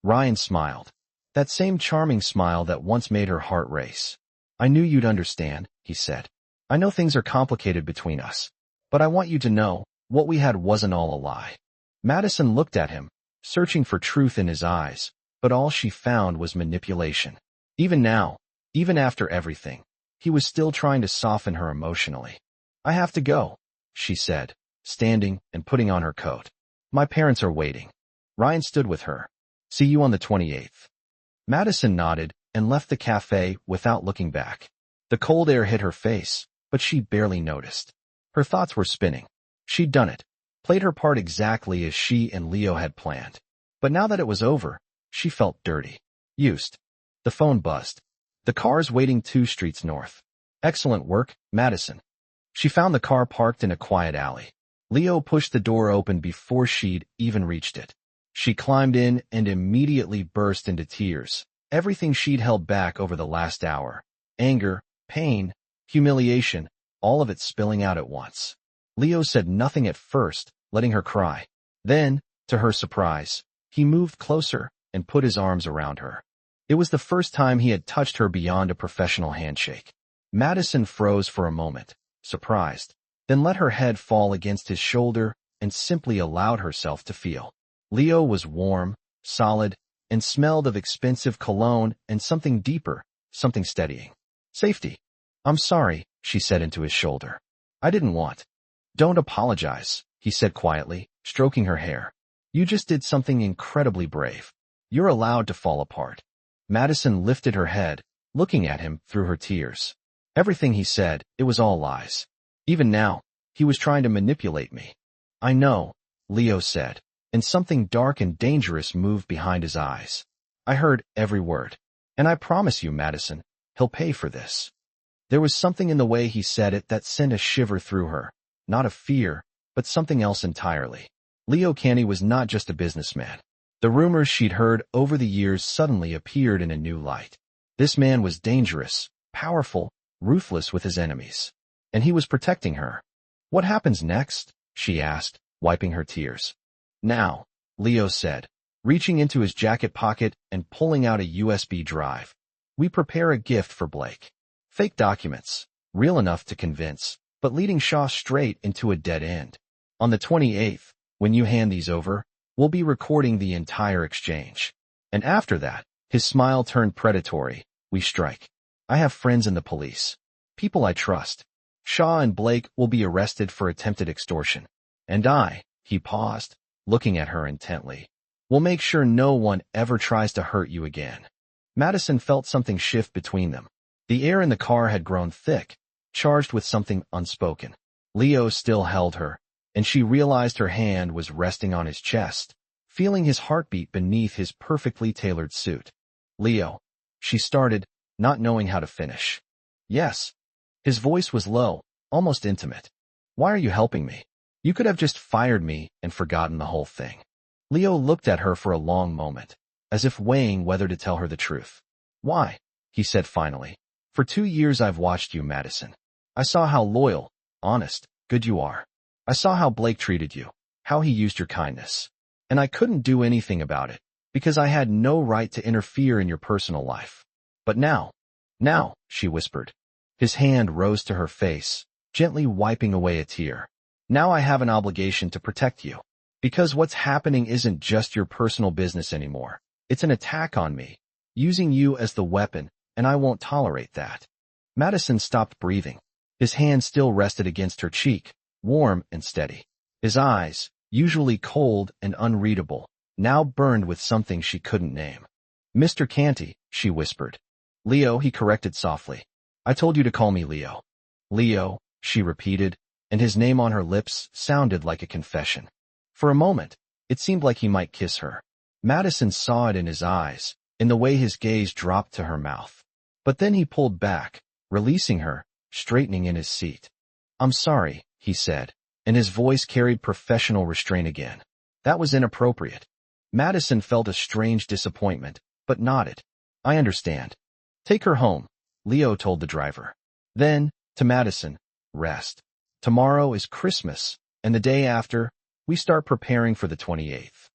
Ryan smiled. That same charming smile that once made her heart race. I knew you'd understand, he said. I know things are complicated between us, but I want you to know, what we had wasn't all a lie. Madison looked at him, searching for truth in his eyes, but all she found was manipulation. Even now, even after everything, he was still trying to soften her emotionally. I have to go, she said, standing and putting on her coat. My parents are waiting. Ryan stood with her. See you on the 28th. Madison nodded and left the cafe without looking back. The cold air hit her face, but she barely noticed. Her thoughts were spinning. She'd done it, played her part exactly as she and Leo had planned. But now that it was over, she felt dirty. Used. The phone buzzed. The car's waiting 2 streets north. Excellent work, Madison. She found the car parked in a quiet alley. Leo pushed the door open before she'd even reached it. She climbed in and immediately burst into tears. Everything she'd held back over the last hour. Anger, pain, humiliation, all of it spilling out at once. Leo said nothing at first, letting her cry. Then, to her surprise, he moved closer and put his arms around her. It was the first time he had touched her beyond a professional handshake. Madison froze for a moment, surprised, then let her head fall against his shoulder and simply allowed herself to feel. Leo was warm, solid, and smelled of expensive cologne and something deeper, something steadying. Safety. I'm sorry, she said into his shoulder. I didn't want. Don't apologize, he said quietly, stroking her hair. You just did something incredibly brave. You're allowed to fall apart. Madison lifted her head, looking at him through her tears. Everything he said, it was all lies. Even now, he was trying to manipulate me. I know, Leo said, and something dark and dangerous moved behind his eyes. I heard every word. And I promise you, Madison, he'll pay for this. There was something in the way he said it that sent a shiver through her, not of fear, but something else entirely. Leo Canny was not just a businessman. The rumors she'd heard over the years suddenly appeared in a new light. This man was dangerous, powerful, ruthless with his enemies. And he was protecting her. What happens next? She asked, wiping her tears. Now, Leo said, reaching into his jacket pocket and pulling out a USB drive. We prepare a gift for Blake. Fake documents, real enough to convince, but leading Shaw straight into a dead end. On the 28th, when you hand these over, we'll be recording the entire exchange. And after that, his smile turned predatory, we strike. I have friends in the police. People I trust. Shaw and Blake will be arrested for attempted extortion. And he paused, looking at her intently, will make sure no one ever tries to hurt you again. Madison felt something shift between them. The air in the car had grown thick, charged with something unspoken. Leo still held her, and she realized her hand was resting on his chest, feeling his heartbeat beneath his perfectly tailored suit. Leo, she started, not knowing how to finish. Yes. His voice was low, almost intimate. Why are you helping me? You could have just fired me and forgotten the whole thing. Leo looked at her for a long moment, as if weighing whether to tell her the truth. Why? He said finally. For 2 years I've watched you, Madison. I saw how loyal, honest, good you are. I saw how Blake treated you, how he used your kindness. And I couldn't do anything about it, because I had no right to interfere in your personal life. But now, she whispered. His hand rose to her face, gently wiping away a tear. Now I have an obligation to protect you. Because what's happening isn't just your personal business anymore. It's an attack on me, using you as the weapon, and I won't tolerate that. Madison stopped breathing. His hand still rested against her cheek, warm and steady. His eyes, usually cold and unreadable, now burned with something she couldn't name. Mr. Canty, she whispered. Leo, he corrected softly. I told you to call me Leo. Leo, she repeated, and his name on her lips sounded like a confession. For a moment, it seemed like he might kiss her. Madison saw it in his eyes, in the way his gaze dropped to her mouth. But then he pulled back, releasing her, straightening in his seat. I'm sorry, he said, and his voice carried professional restraint again. That was inappropriate. Madison felt a strange disappointment, but nodded. I understand. Take her home, Leo told the driver. Then, to Madison, rest. Tomorrow is Christmas, and the day after, we start preparing for the 28th.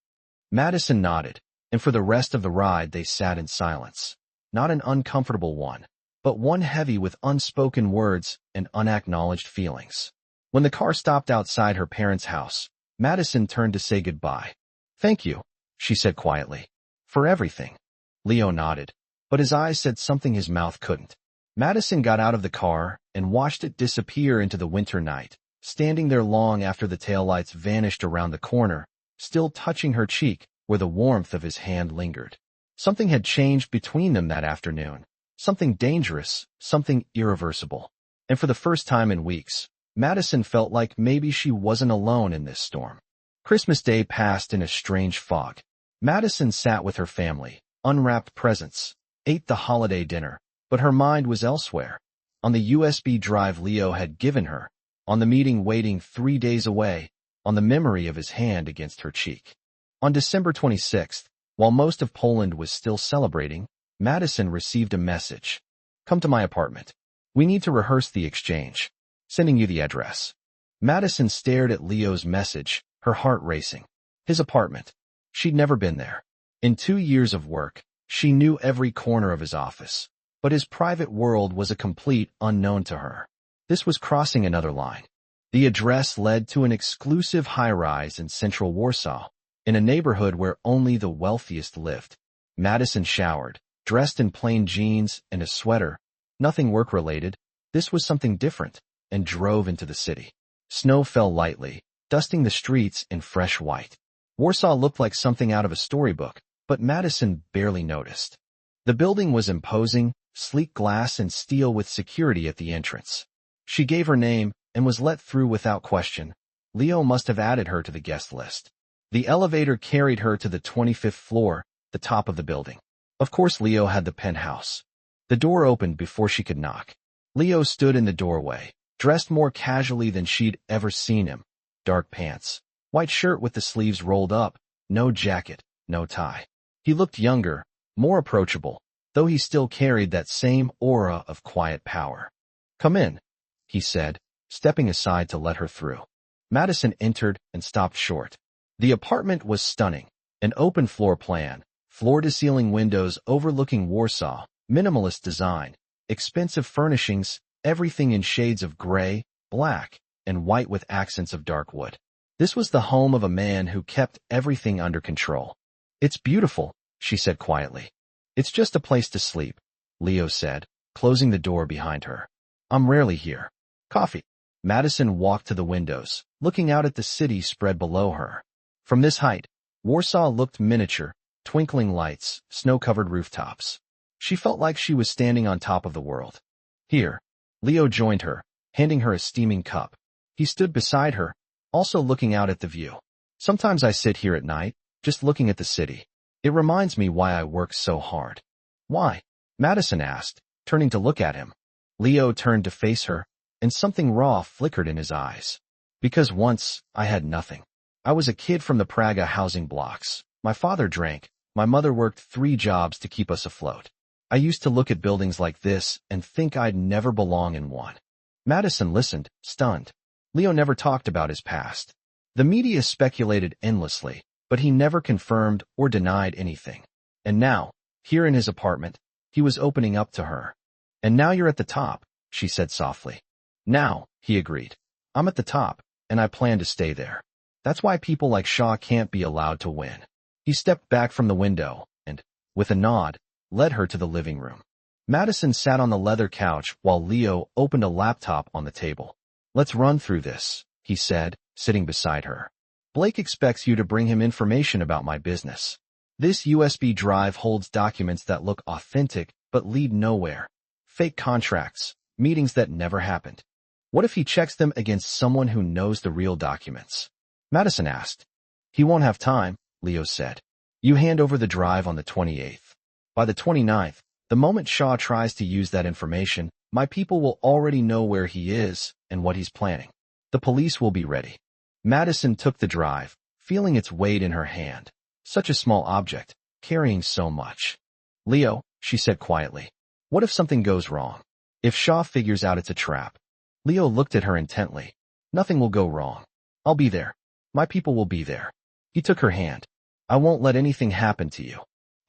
Madison nodded, and for the rest of the ride they sat in silence. Not an uncomfortable one, but one heavy with unspoken words and unacknowledged feelings. When the car stopped outside her parents' house, Madison turned to say goodbye. "Thank you," she said quietly. "For everything." Leo nodded, but his eyes said something his mouth couldn't. Madison got out of the car and watched it disappear into the winter night, standing there long after the taillights vanished around the corner, still touching her cheek where the warmth of his hand lingered. Something had changed between them that afternoon. Something dangerous, something irreversible. And for the first time in weeks, Madison felt like maybe she wasn't alone in this storm. Christmas Day passed in a strange fog. Madison sat with her family, unwrapped presents, ate the holiday dinner, but her mind was elsewhere. On the USB drive Leo had given her, on the meeting waiting 3 days away, on the memory of his hand against her cheek. On December 26th, while most of Poland was still celebrating, Madison received a message. "Come to my apartment. We need to rehearse the exchange. Sending you the address." Madison stared at Leo's message, her heart racing. His apartment. She'd never been there. In 2 years of work, she knew every corner of his office, but his private world was a complete unknown to her. This was crossing another line. The address led to an exclusive high-rise in central Warsaw, in a neighborhood where only the wealthiest lived. Madison showered, dressed in plain jeans and a sweater, nothing work-related. This was something different, and drove into the city. Snow fell lightly, dusting the streets in fresh white. Warsaw looked like something out of a storybook, but Madison barely noticed. The building was imposing, sleek glass and steel with security at the entrance. She gave her name and was let through without question. Leo must have added her to the guest list. The elevator carried her to the 25th floor, the top of the building. Of course Leo had the penthouse. The door opened before she could knock. Leo stood in the doorway, dressed more casually than she'd ever seen him. Dark pants, white shirt with the sleeves rolled up, no jacket, no tie. He looked younger, more approachable, though he still carried that same aura of quiet power. "Come in," he said, stepping aside to let her through. Madison entered and stopped short. The apartment was stunning, an open floor plan, floor-to-ceiling windows overlooking Warsaw, minimalist design, expensive furnishings, everything in shades of gray, black, and white with accents of dark wood. This was the home of a man who kept everything under control. "It's beautiful," she said quietly. "It's just a place to sleep," Leo said, closing the door behind her. "I'm rarely here." "Coffee." Madison walked to the windows, looking out at the city spread below her. From this height, Warsaw looked miniature, twinkling lights, snow-covered rooftops. She felt like she was standing on top of the world. "Here." Leo joined her, handing her a steaming cup. He stood beside her, also looking out at the view. "Sometimes I sit here at night, just looking at the city. It reminds me why I work so hard." "Why?" Madison asked, turning to look at him. Leo turned to face her, and something raw flickered in his eyes. "Because once, I had nothing. I was a kid from the Praga housing blocks. My father drank. My mother worked 3 jobs to keep us afloat. I used to look at buildings like this and think I'd never belong in one." Madison listened, stunned. Leo never talked about his past. The media speculated endlessly, but he never confirmed or denied anything. And now, here in his apartment, he was opening up to her. "And now you're at the top," she said softly. "Now," he agreed. "I'm at the top, and I plan to stay there. That's why people like Shaw can't be allowed to win." He stepped back from the window and, with a nod, led her to the living room. Madison sat on the leather couch while Leo opened a laptop on the table. "Let's run through this," he said, sitting beside her. "Blake expects you to bring him information about my business. This USB drive holds documents that look authentic but lead nowhere. Fake contracts, meetings that never happened. What if he checks them against someone who knows the real documents?" Madison asked. "He won't have time," Leo said. "You hand over the drive on the 28th. By the 29th, the moment Shaw tries to use that information, my people will already know where he is and what he's planning. The police will be ready." Madison took the drive, feeling its weight in her hand. Such a small object, carrying so much. "Leo," she said quietly, "what if something goes wrong? If Shaw figures out it's a trap?" Leo looked at her intently. "Nothing will go wrong. I'll be there. My people will be there." He took her hand. I won't let anything happen to you.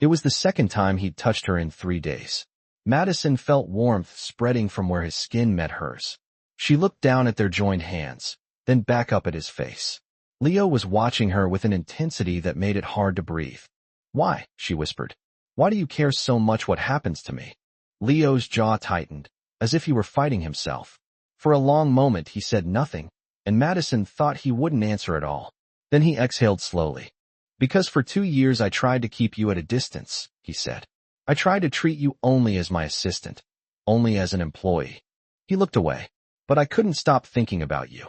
It was the second time he'd touched her in 3 days. Madison felt warmth spreading from where his skin met hers. She looked down at their joined hands, then back up at his face. Leo was watching her with an intensity that made it hard to breathe. Why? She whispered. Why do you care so much what happens to me? Leo's jaw tightened, as if he were fighting himself. For a long moment he said nothing, and Madison thought he wouldn't answer at all. Then he exhaled slowly. Because for 2 years I tried to keep you at a distance, he said. I tried to treat you only as my assistant, only as an employee. He looked away. But I couldn't stop thinking about you.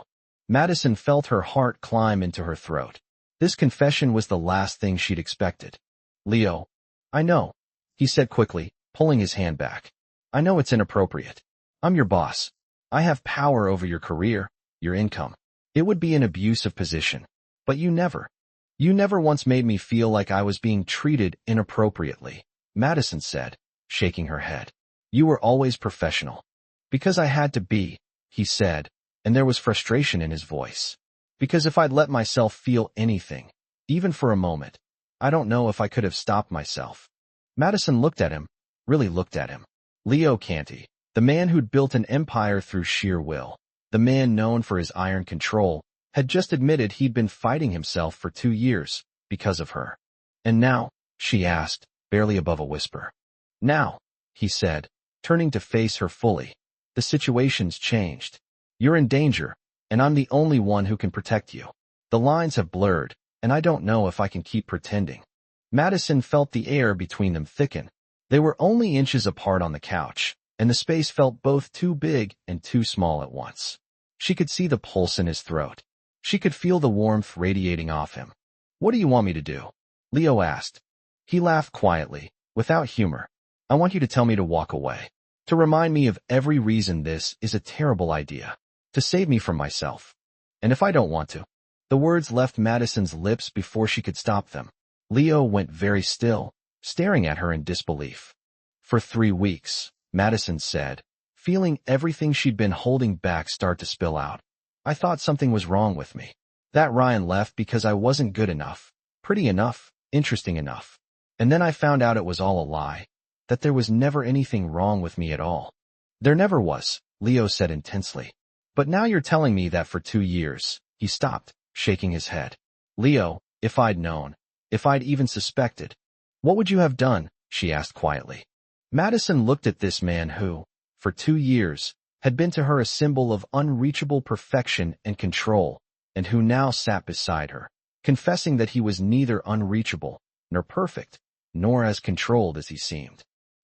Madison felt her heart climb into her throat. This confession was the last thing she'd expected. Leo, I know, he said quickly, pulling his hand back. I know it's inappropriate. I'm your boss. I have power over your career, your income. It would be an abusive position. But you never once made me feel like I was being treated inappropriately, Madison said, shaking her head. You were always professional. Because I had to be, he said, and there was frustration in his voice. Because if I'd let myself feel anything, even for a moment, I don't know if I could have stopped myself. Madison looked at him, really looked at him. Leo Canty, the man who'd built an empire through sheer will, the man known for his iron control, had just admitted he'd been fighting himself for 2 years, because of her. And now, she asked, barely above a whisper. Now, he said, turning to face her fully, the situation's changed. You're in danger, and I'm the only one who can protect you. The lines have blurred, and I don't know if I can keep pretending. Madison felt the air between them thicken. They were only inches apart on the couch, and the space felt both too big and too small at once. She could see the pulse in his throat. She could feel the warmth radiating off him. What do you want me to do? Leo asked. He laughed quietly, without humor. I want you to tell me to walk away. To remind me of every reason this is a terrible idea. To save me from myself. And if I don't want to? The words left Madison's lips before she could stop them. Leo went very still, staring at her in disbelief. For 3 weeks, Madison said, feeling everything she'd been holding back start to spill out. I thought something was wrong with me. That Ryan left because I wasn't good enough, pretty enough, interesting enough. And then I found out it was all a lie, that there was never anything wrong with me at all. There never was, Leo said intensely. But now you're telling me that for 2 years, he stopped, shaking his head. Leo, if I'd known, if I'd even suspected, what would you have done? She asked quietly. Madison looked at this man who, for 2 years, had been to her a symbol of unreachable perfection and control, and who now sat beside her, confessing that he was neither unreachable, nor perfect, nor as controlled as he seemed.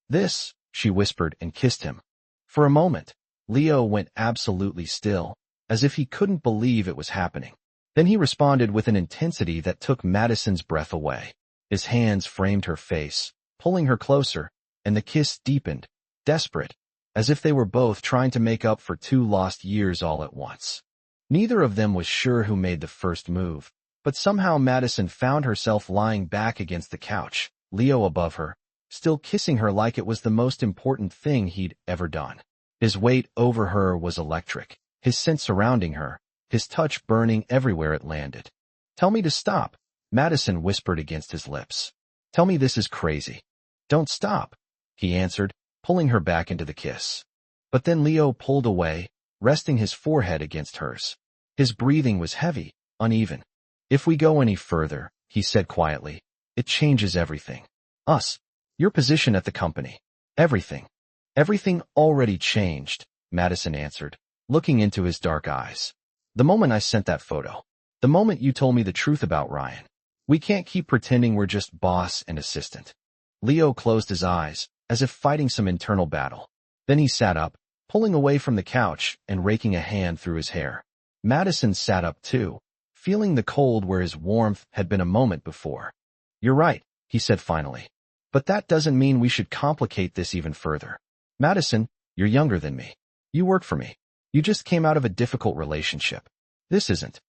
This, she whispered and kissed him. For a moment, Leo went absolutely still, as if he couldn't believe it was happening. Then he responded with an intensity that took Madison's breath away. His hands framed her face, pulling her closer, and the kiss deepened, desperate, as if they were both trying to make up for 2 lost years all at once. Neither of them was sure who made the first move, but somehow Madison found herself lying back against the couch, Leo above her, still kissing her like it was the most important thing he'd ever done. His weight over her was electric, his scent surrounding her, his touch burning everywhere it landed. Tell me to stop, Madison whispered against his lips. Tell me this is crazy. Don't stop, he answered, pulling her back into the kiss. But then Leo pulled away, resting his forehead against hers. His breathing was heavy, uneven. If we go any further, he said quietly, it changes everything. Us. Your position at the company. Everything. Everything already changed, Madison answered, looking into his dark eyes. The moment I sent that photo. The moment you told me the truth about Ryan. We can't keep pretending we're just boss and assistant. Leo closed his eyes, as if fighting some internal battle. Then he sat up, pulling away from the couch and raking a hand through his hair. Madison sat up too, feeling the cold where his warmth had been a moment before. You're right, he said finally. But that doesn't mean we should complicate this even further. Madison, you're younger than me. You work for me. You just came out of a difficult relationship. This isn't.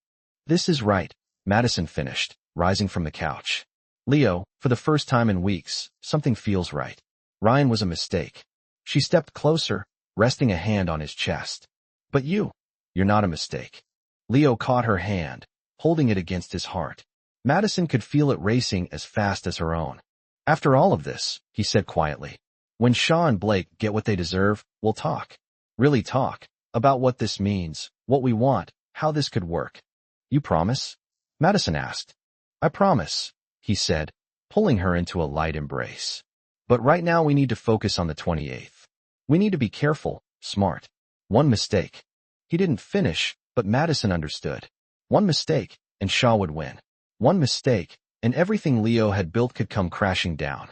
This is right, Madison finished, rising from the couch. Leo, for the first time in weeks, something feels right. Ryan was a mistake. She stepped closer, resting a hand on his chest. But you're not a mistake. Leo caught her hand, holding it against his heart. Madison could feel it racing as fast as her own. After all of this, he said quietly, when Shaw and Blake get what they deserve, we'll talk. Really talk. About what this means, what we want, how this could work. You promise? Madison asked. I promise, he said, pulling her into a light embrace. But right now we need to focus on the 28th. We need to be careful, smart. One mistake. He didn't finish, but Madison understood. One mistake, and Shaw would win. One mistake, and everything Leo had built could come crashing down.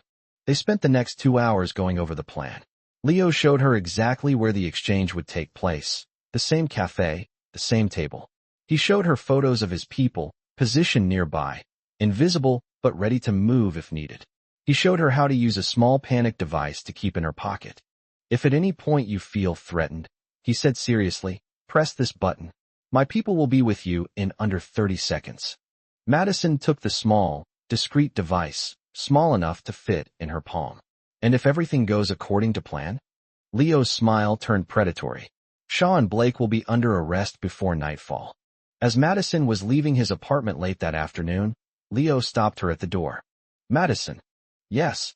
They spent the next 2 hours going over the plan. Leo showed her exactly where the exchange would take place. The same cafe, the same table. He showed her photos of his people, positioned nearby, invisible but ready to move if needed. He showed her how to use a small panic device to keep in her pocket. If at any point you feel threatened, he said seriously, press this button. My people will be with you in under 30 seconds. Madison took the small, discreet device, small enough to fit in her palm. And if everything goes according to plan? Leo's smile turned predatory. Shaw and Blake will be under arrest before nightfall. As Madison was leaving his apartment late that afternoon, Leo stopped her at the door. Madison. Yes.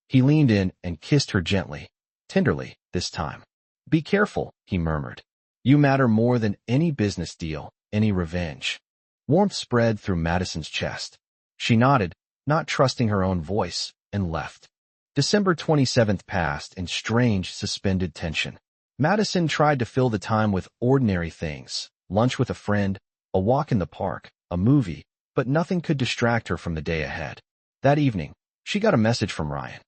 He leaned in and kissed her gently, tenderly, this time. Be careful, he murmured. You matter more than any business deal, any revenge. Warmth spread through Madison's chest. She nodded, not trusting her own voice, and left. December 27th passed in strange, suspended tension. Madison tried to fill the time with ordinary things, lunch with a friend, a walk in the park, a movie, but nothing could distract her from the day ahead. That evening, she got a message from Ryan.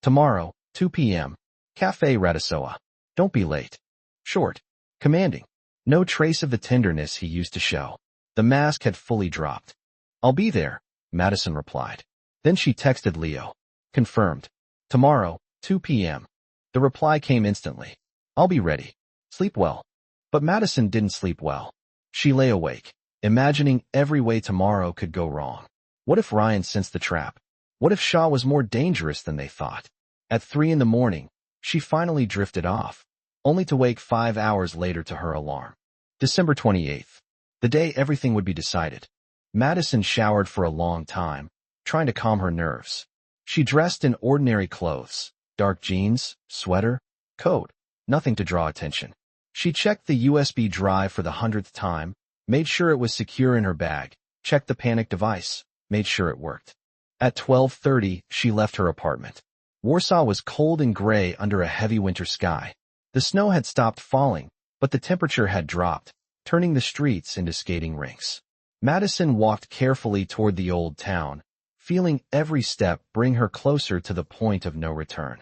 Tomorrow, 2 p.m., Café Radisoa. Don't be late. Short. Commanding. No trace of the tenderness he used to show. The mask had fully dropped. I'll be there, Madison replied. Then she texted Leo. Confirmed. Tomorrow, 2 p.m. The reply came instantly. I'll be ready. Sleep well. But Madison didn't sleep well. She lay awake, imagining every way tomorrow could go wrong. What if Ryan sensed the trap? What if Shaw was more dangerous than they thought? At 3 in the morning, she finally drifted off, only to wake 5 hours later to her alarm. December 28th, the day everything would be decided. Madison showered for a long time, trying to calm her nerves. She dressed in ordinary clothes, dark jeans, sweater, coat, nothing to draw attention. She checked the USB drive for the 100th time, made sure it was secure in her bag, checked the panic device, made sure it worked. At 12:30, she left her apartment. Warsaw was cold and gray under a heavy winter sky. The snow had stopped falling, but the temperature had dropped, turning the streets into skating rinks. Madison walked carefully toward the old town, feeling every step bring her closer to the point of no return.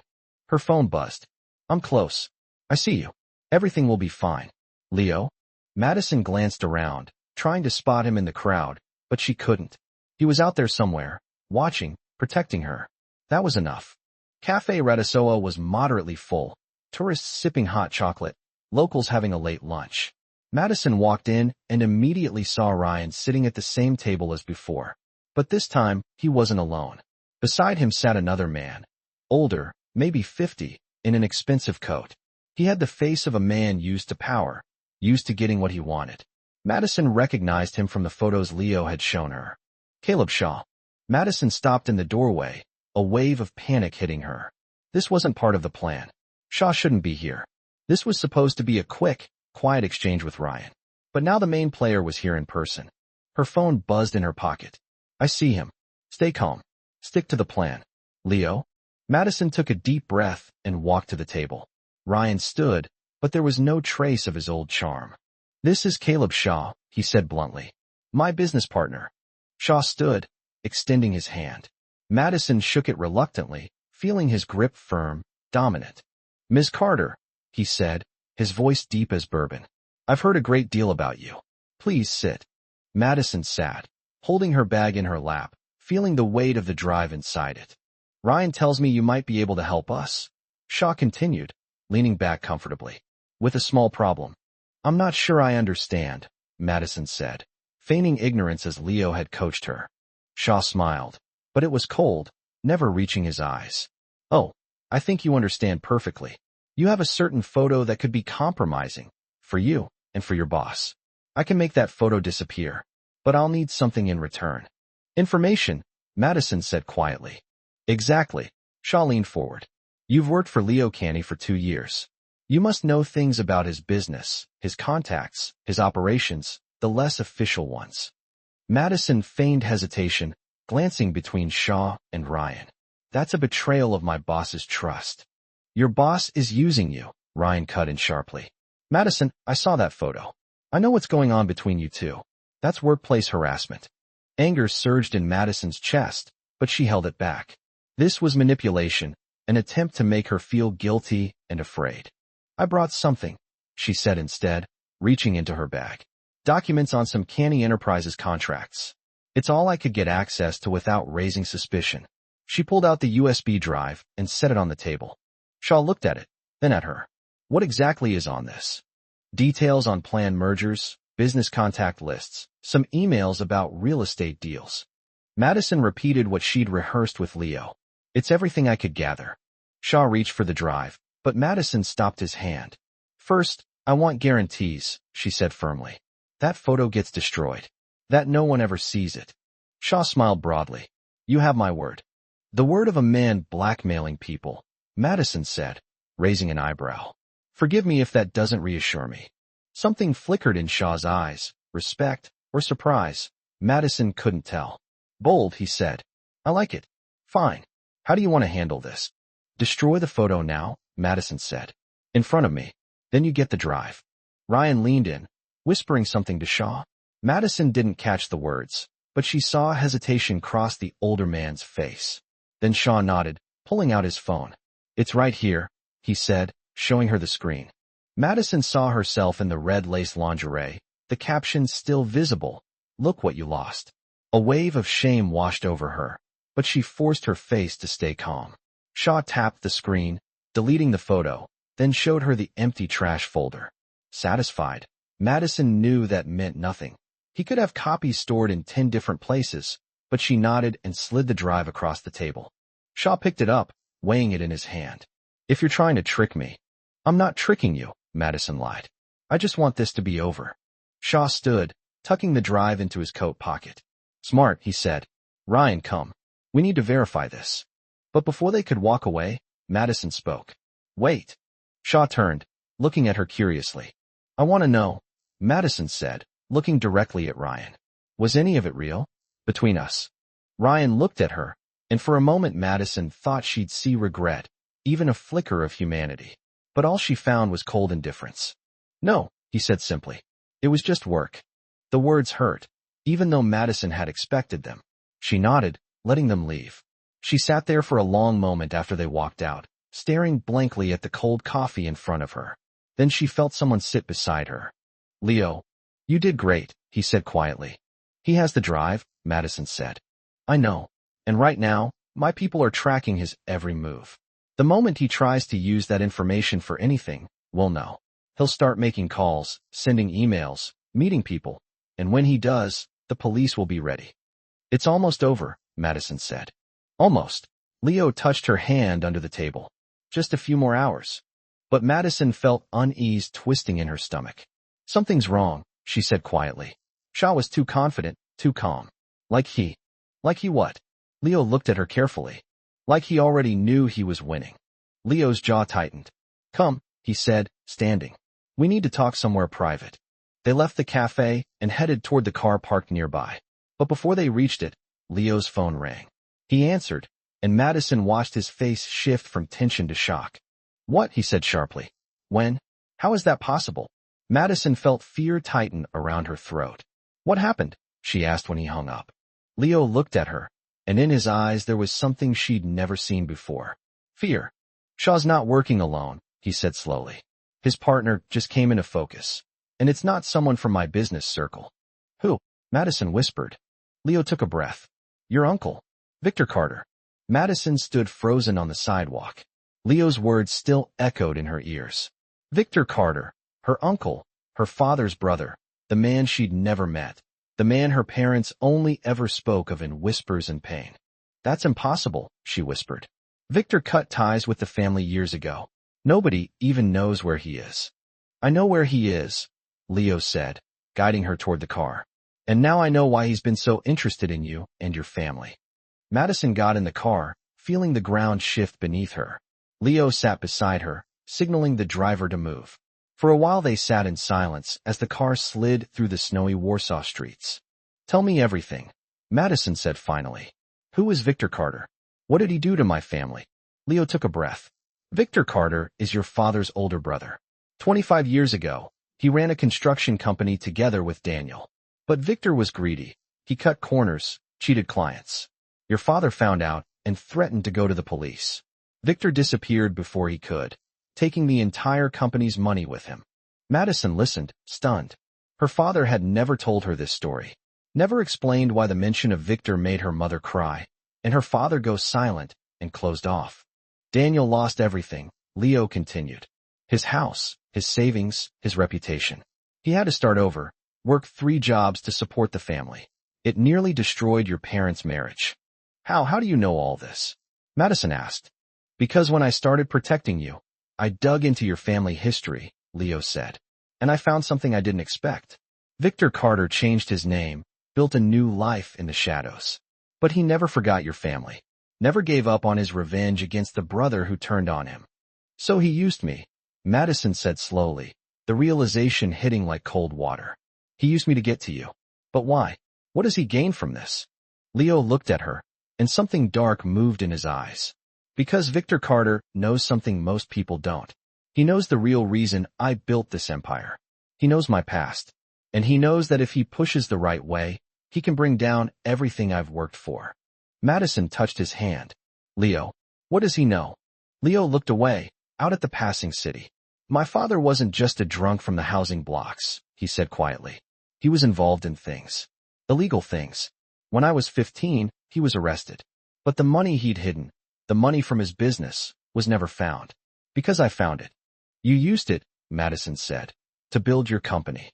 Her phone buzzed. I'm close. I see you. Everything will be fine. Leo? Madison glanced around, trying to spot him in the crowd, but she couldn't. He was out there somewhere, watching, protecting her. That was enough. Café Radisoa was moderately full, tourists sipping hot chocolate, locals having a late lunch. Madison walked in and immediately saw Ryan sitting at the same table as before. But this time, he wasn't alone. Beside him sat another man, older, maybe 50, in an expensive coat. He had the face of a man used to power, used to getting what he wanted. Madison recognized him from the photos Leo had shown her. Caleb Shaw. Madison stopped in the doorway, a wave of panic hitting her. This wasn't part of the plan. Shaw shouldn't be here. This was supposed to be a quick, quiet exchange with Ryan. But now the main player was here in person. Her phone buzzed in her pocket. I see him. Stay calm. Stick to the plan. Leo? Madison took a deep breath and walked to the table. Ryan stood, but there was no trace of his old charm. This is Caleb Shaw, he said bluntly. My business partner. Shaw stood, extending his hand. Madison shook it reluctantly, feeling his grip firm, dominant. Ms. Carter, he said, his voice deep as bourbon. I've heard a great deal about you. Please sit. Madison sat, holding her bag in her lap, feeling the weight of the drive inside it. Ryan tells me you might be able to help us. Shaw continued, leaning back comfortably. With a small problem. I'm not sure I understand, Madison said, feigning ignorance as Leo had coached her. Shaw smiled, but it was cold, never reaching his eyes. Oh, I think you understand perfectly. You have a certain photo that could be compromising, for you and for your boss. I can make that photo disappear, but I'll need something in return. Information, Madison said quietly. Exactly. Shaw leaned forward. You've worked for Leo Canny for 2 years. You must know things about his business, his contacts, his operations, the less official ones. Madison feigned hesitation, glancing between Shaw and Ryan. That's a betrayal of my boss's trust. Your boss is using you, Ryan cut in sharply. Madison, I saw that photo. I know what's going on between you two. That's workplace harassment. Anger surged in Madison's chest, but she held it back. This was manipulation, an attempt to make her feel guilty and afraid. I brought something, she said instead, reaching into her bag. Documents on some Canny Enterprises contracts. It's all I could get access to without raising suspicion. She pulled out the USB drive and set it on the table. Shaw looked at it, then at her. What exactly is on this? Details on planned mergers, business contact lists, some emails about real estate deals. Madison repeated what she'd rehearsed with Leo. It's everything I could gather. Shaw reached for the drive, but Madison stopped his hand. First, I want guarantees, she said firmly. That photo gets destroyed. That no one ever sees it. Shaw smiled broadly. You have my word. The word of a man blackmailing people, Madison said, raising an eyebrow. Forgive me if that doesn't reassure me. Something flickered in Shaw's eyes, respect or surprise. Madison couldn't tell. Bold, he said. I like it. Fine. How do you want to handle this? Destroy the photo now, Madison said. In front of me. Then you get the drive. Ryan leaned in, whispering something to Shaw. Madison didn't catch the words, but she saw hesitation cross the older man's face. Then Shaw nodded, pulling out his phone. It's right here, he said, showing her the screen. Madison saw herself in the red lace lingerie, the caption still visible. Look what you lost. A wave of shame washed over her, but she forced her face to stay calm. Shaw tapped the screen, deleting the photo, then showed her the empty trash folder. Satisfied, Madison knew that meant nothing. He could have copies stored in 10 different places, but she nodded and slid the drive across the table. Shaw picked it up, weighing it in his hand. If you're trying to trick me. I'm not tricking you, Madison lied. I just want this to be over. Shaw stood, tucking the drive into his coat pocket. Smart, he said. Ryan, come. We need to verify this. But before they could walk away, Madison spoke. Wait. Shaw turned, looking at her curiously. I want to know, Madison said, looking directly at Ryan. Was any of it real? Between us. Ryan looked at her, and for a moment Madison thought she'd see regret, even a flicker of humanity. But all she found was cold indifference. No, he said simply. It was just work. The words hurt, even though Madison had expected them. She nodded, letting them leave. She sat there for a long moment after they walked out, staring blankly at the cold coffee in front of her. Then she felt someone sit beside her. Leo, you did great, he said quietly. He has the drive, Madison said. I know. And right now, my people are tracking his every move. The moment he tries to use that information for anything, we'll know. He'll start making calls, sending emails, meeting people, and when he does, the police will be ready. It's almost over, Madison said. Almost. Leo touched her hand under the table. Just a few more hours. But Madison felt unease twisting in her stomach. Something's wrong, she said quietly. Shaw was too confident, too calm. Like he what? Leo looked at her carefully. Like he already knew he was winning. Leo's jaw tightened. Come, he said, standing. We need to talk somewhere private. They left the cafe and headed toward the car parked nearby. But before they reached it, Leo's phone rang. He answered, and Madison watched his face shift from tension to shock. What? He said sharply. When? How is that possible? Madison felt fear tighten around her throat. What happened? She asked when he hung up. Leo looked at her, and in his eyes there was something she'd never seen before. Fear. Shaw's not working alone, he said slowly. His partner just came into focus. And it's not someone from my business circle. Who? Madison whispered. Leo took a breath. Your uncle. Victor Carter. Madison stood frozen on the sidewalk. Leo's words still echoed in her ears. Victor Carter, her uncle, her father's brother, the man she'd never met, the man her parents only ever spoke of in whispers and pain. That's impossible, she whispered. Victor cut ties with the family years ago. Nobody even knows where he is. I know where he is, Leo said, guiding her toward the car. And now I know why he's been so interested in you and your family. Madison got in the car, feeling the ground shift beneath her. Leo sat beside her, signaling the driver to move. For a while they sat in silence as the car slid through the snowy Warsaw streets. Tell me everything, Madison said finally. Who is Victor Carter? What did he do to my family? Leo took a breath. Victor Carter is your father's older brother. 25 years ago, he ran a construction company together with Daniel. But Victor was greedy. He cut corners, cheated clients. Your father found out and threatened to go to the police. Victor disappeared before he could, taking the entire company's money with him. Madison listened, stunned. Her father had never told her this story, never explained why the mention of Victor made her mother cry, and her father go silent and closed off. Daniel lost everything, Leo continued. His house, his savings, his reputation. He had to start over, work 3 jobs to support the family. It nearly destroyed your parents' marriage. How do you know all this? Madison asked. Because when I started protecting you, I dug into your family history, Leo said. And I found something I didn't expect. Victor Carter changed his name, built a new life in the shadows. But he never forgot your family. Never gave up on his revenge against the brother who turned on him. So he used me, Madison said slowly, the realization hitting like cold water. He used me to get to you. But why? What does he gain from this? Leo looked at her, and something dark moved in his eyes. Because Victor Carter knows something most people don't. He knows the real reason I built this empire. He knows my past. And he knows that if he pushes the right way, he can bring down everything I've worked for. Madison touched his hand. Leo, what does he know? Leo looked away, out at the passing city. My father wasn't just a drunk from the housing blocks, he said quietly. He was involved in things. Illegal things. When I was 15, he was arrested. But the money he'd hidden, the money from his business, was never found. Because I found it. You used it, Madison said, to build your company.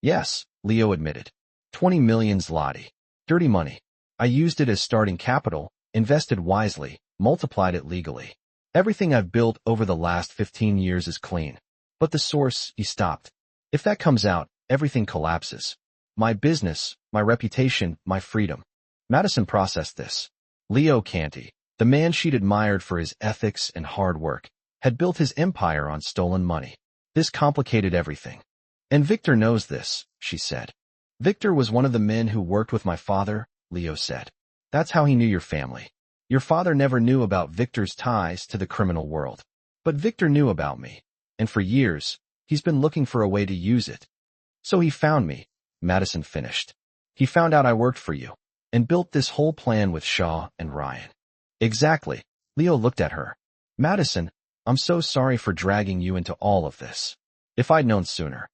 Yes, Leo admitted. 20 million zloty. Dirty money. I used it as starting capital, invested wisely, multiplied it legally. Everything I've built over the last 15 years is clean. But the source, he stopped. If that comes out, everything collapses. My business, my reputation, my freedom. Madison processed this. Leo Canty, the man she'd admired for his ethics and hard work, had built his empire on stolen money. This complicated everything. And Victor knows this, she said. Victor was one of the men who worked with my father, Leo said. That's how he knew your family. Your father never knew about Victor's ties to the criminal world. But Victor knew about me. And for years, he's been looking for a way to use it. So he found me, Madison finished. He found out I worked for you, and built this whole plan with Shaw and Ryan. Exactly. Leo looked at her. Madison, I'm so sorry for dragging you into all of this. If I'd known sooner.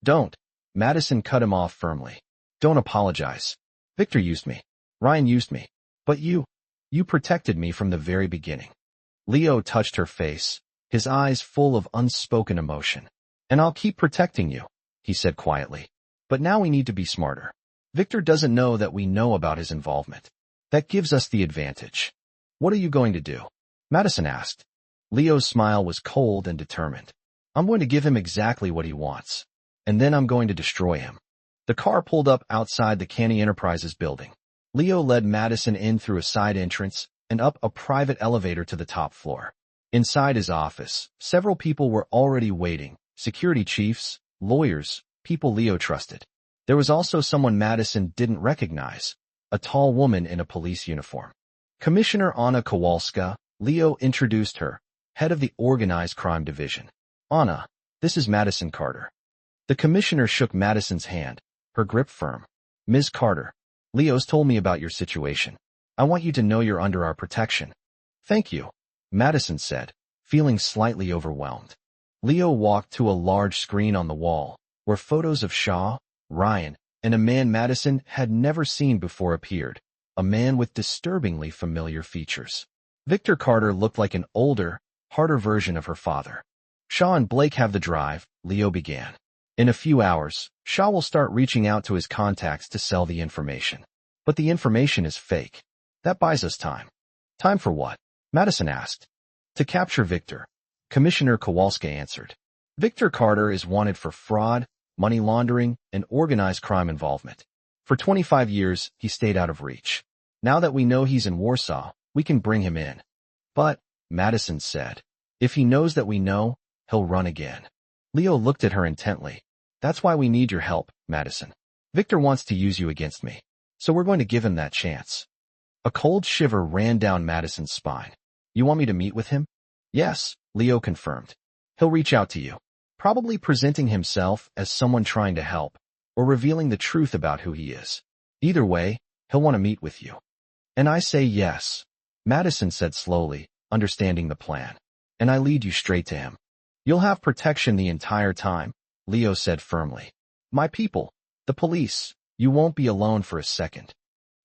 Don't. Madison cut him off firmly. Don't apologize. Victor used me. Ryan used me. But you protected me from the very beginning. Leo touched her face, his eyes full of unspoken emotion. And I'll keep protecting you, he said quietly. But now we need to be smarter. Victor doesn't know that we know about his involvement. That gives us the advantage. What are you going to do? Madison asked. Leo's smile was cold and determined. I'm going to give him exactly what he wants. And then I'm going to destroy him. The car pulled up outside the Canny Enterprises building. Leo led Madison in through a side entrance and up a private elevator to the top floor. Inside his office, several people were already waiting. Security chiefs, lawyers, people Leo trusted. There was also someone Madison didn't recognize, a tall woman in a police uniform. Commissioner Anna Kowalska, Leo introduced her, head of the Organized Crime Division. Anna, this is Madison Carter. The commissioner shook Madison's hand, her grip firm. Ms. Carter, Leo's told me about your situation. I want you to know you're under our protection. Thank you, Madison said, feeling slightly overwhelmed. Leo walked to a large screen on the wall, where photos of Shaw, Ryan, and a man Madison had never seen before appeared, a man with disturbingly familiar features. Victor Carter looked like an older, harder version of her father. Shaw and Blake have the drive, Leo began. In a few hours, Shaw will start reaching out to his contacts to sell the information. But the information is fake. That buys us time. Time for what? Madison asked. To capture Victor. Commissioner Kowalska answered. Victor Carter is wanted for fraud, money laundering, and organized crime involvement. For 25 years, he stayed out of reach. Now that we know he's in Warsaw, we can bring him in. But, Madison said, if he knows that we know, he'll run again. Leo looked at her intently. That's why we need your help, Madison. Victor wants to use you against me, so we're going to give him that chance. A cold shiver ran down Madison's spine. You want me to meet with him? Yes, Leo confirmed. He'll reach out to you, probably presenting himself as someone trying to help, or revealing the truth about who he is. Either way, he'll want to meet with you. And I say yes, Madison said slowly, understanding the plan. And I lead you straight to him. You'll have protection the entire time, Leo said firmly. My people, the police, you won't be alone for a second.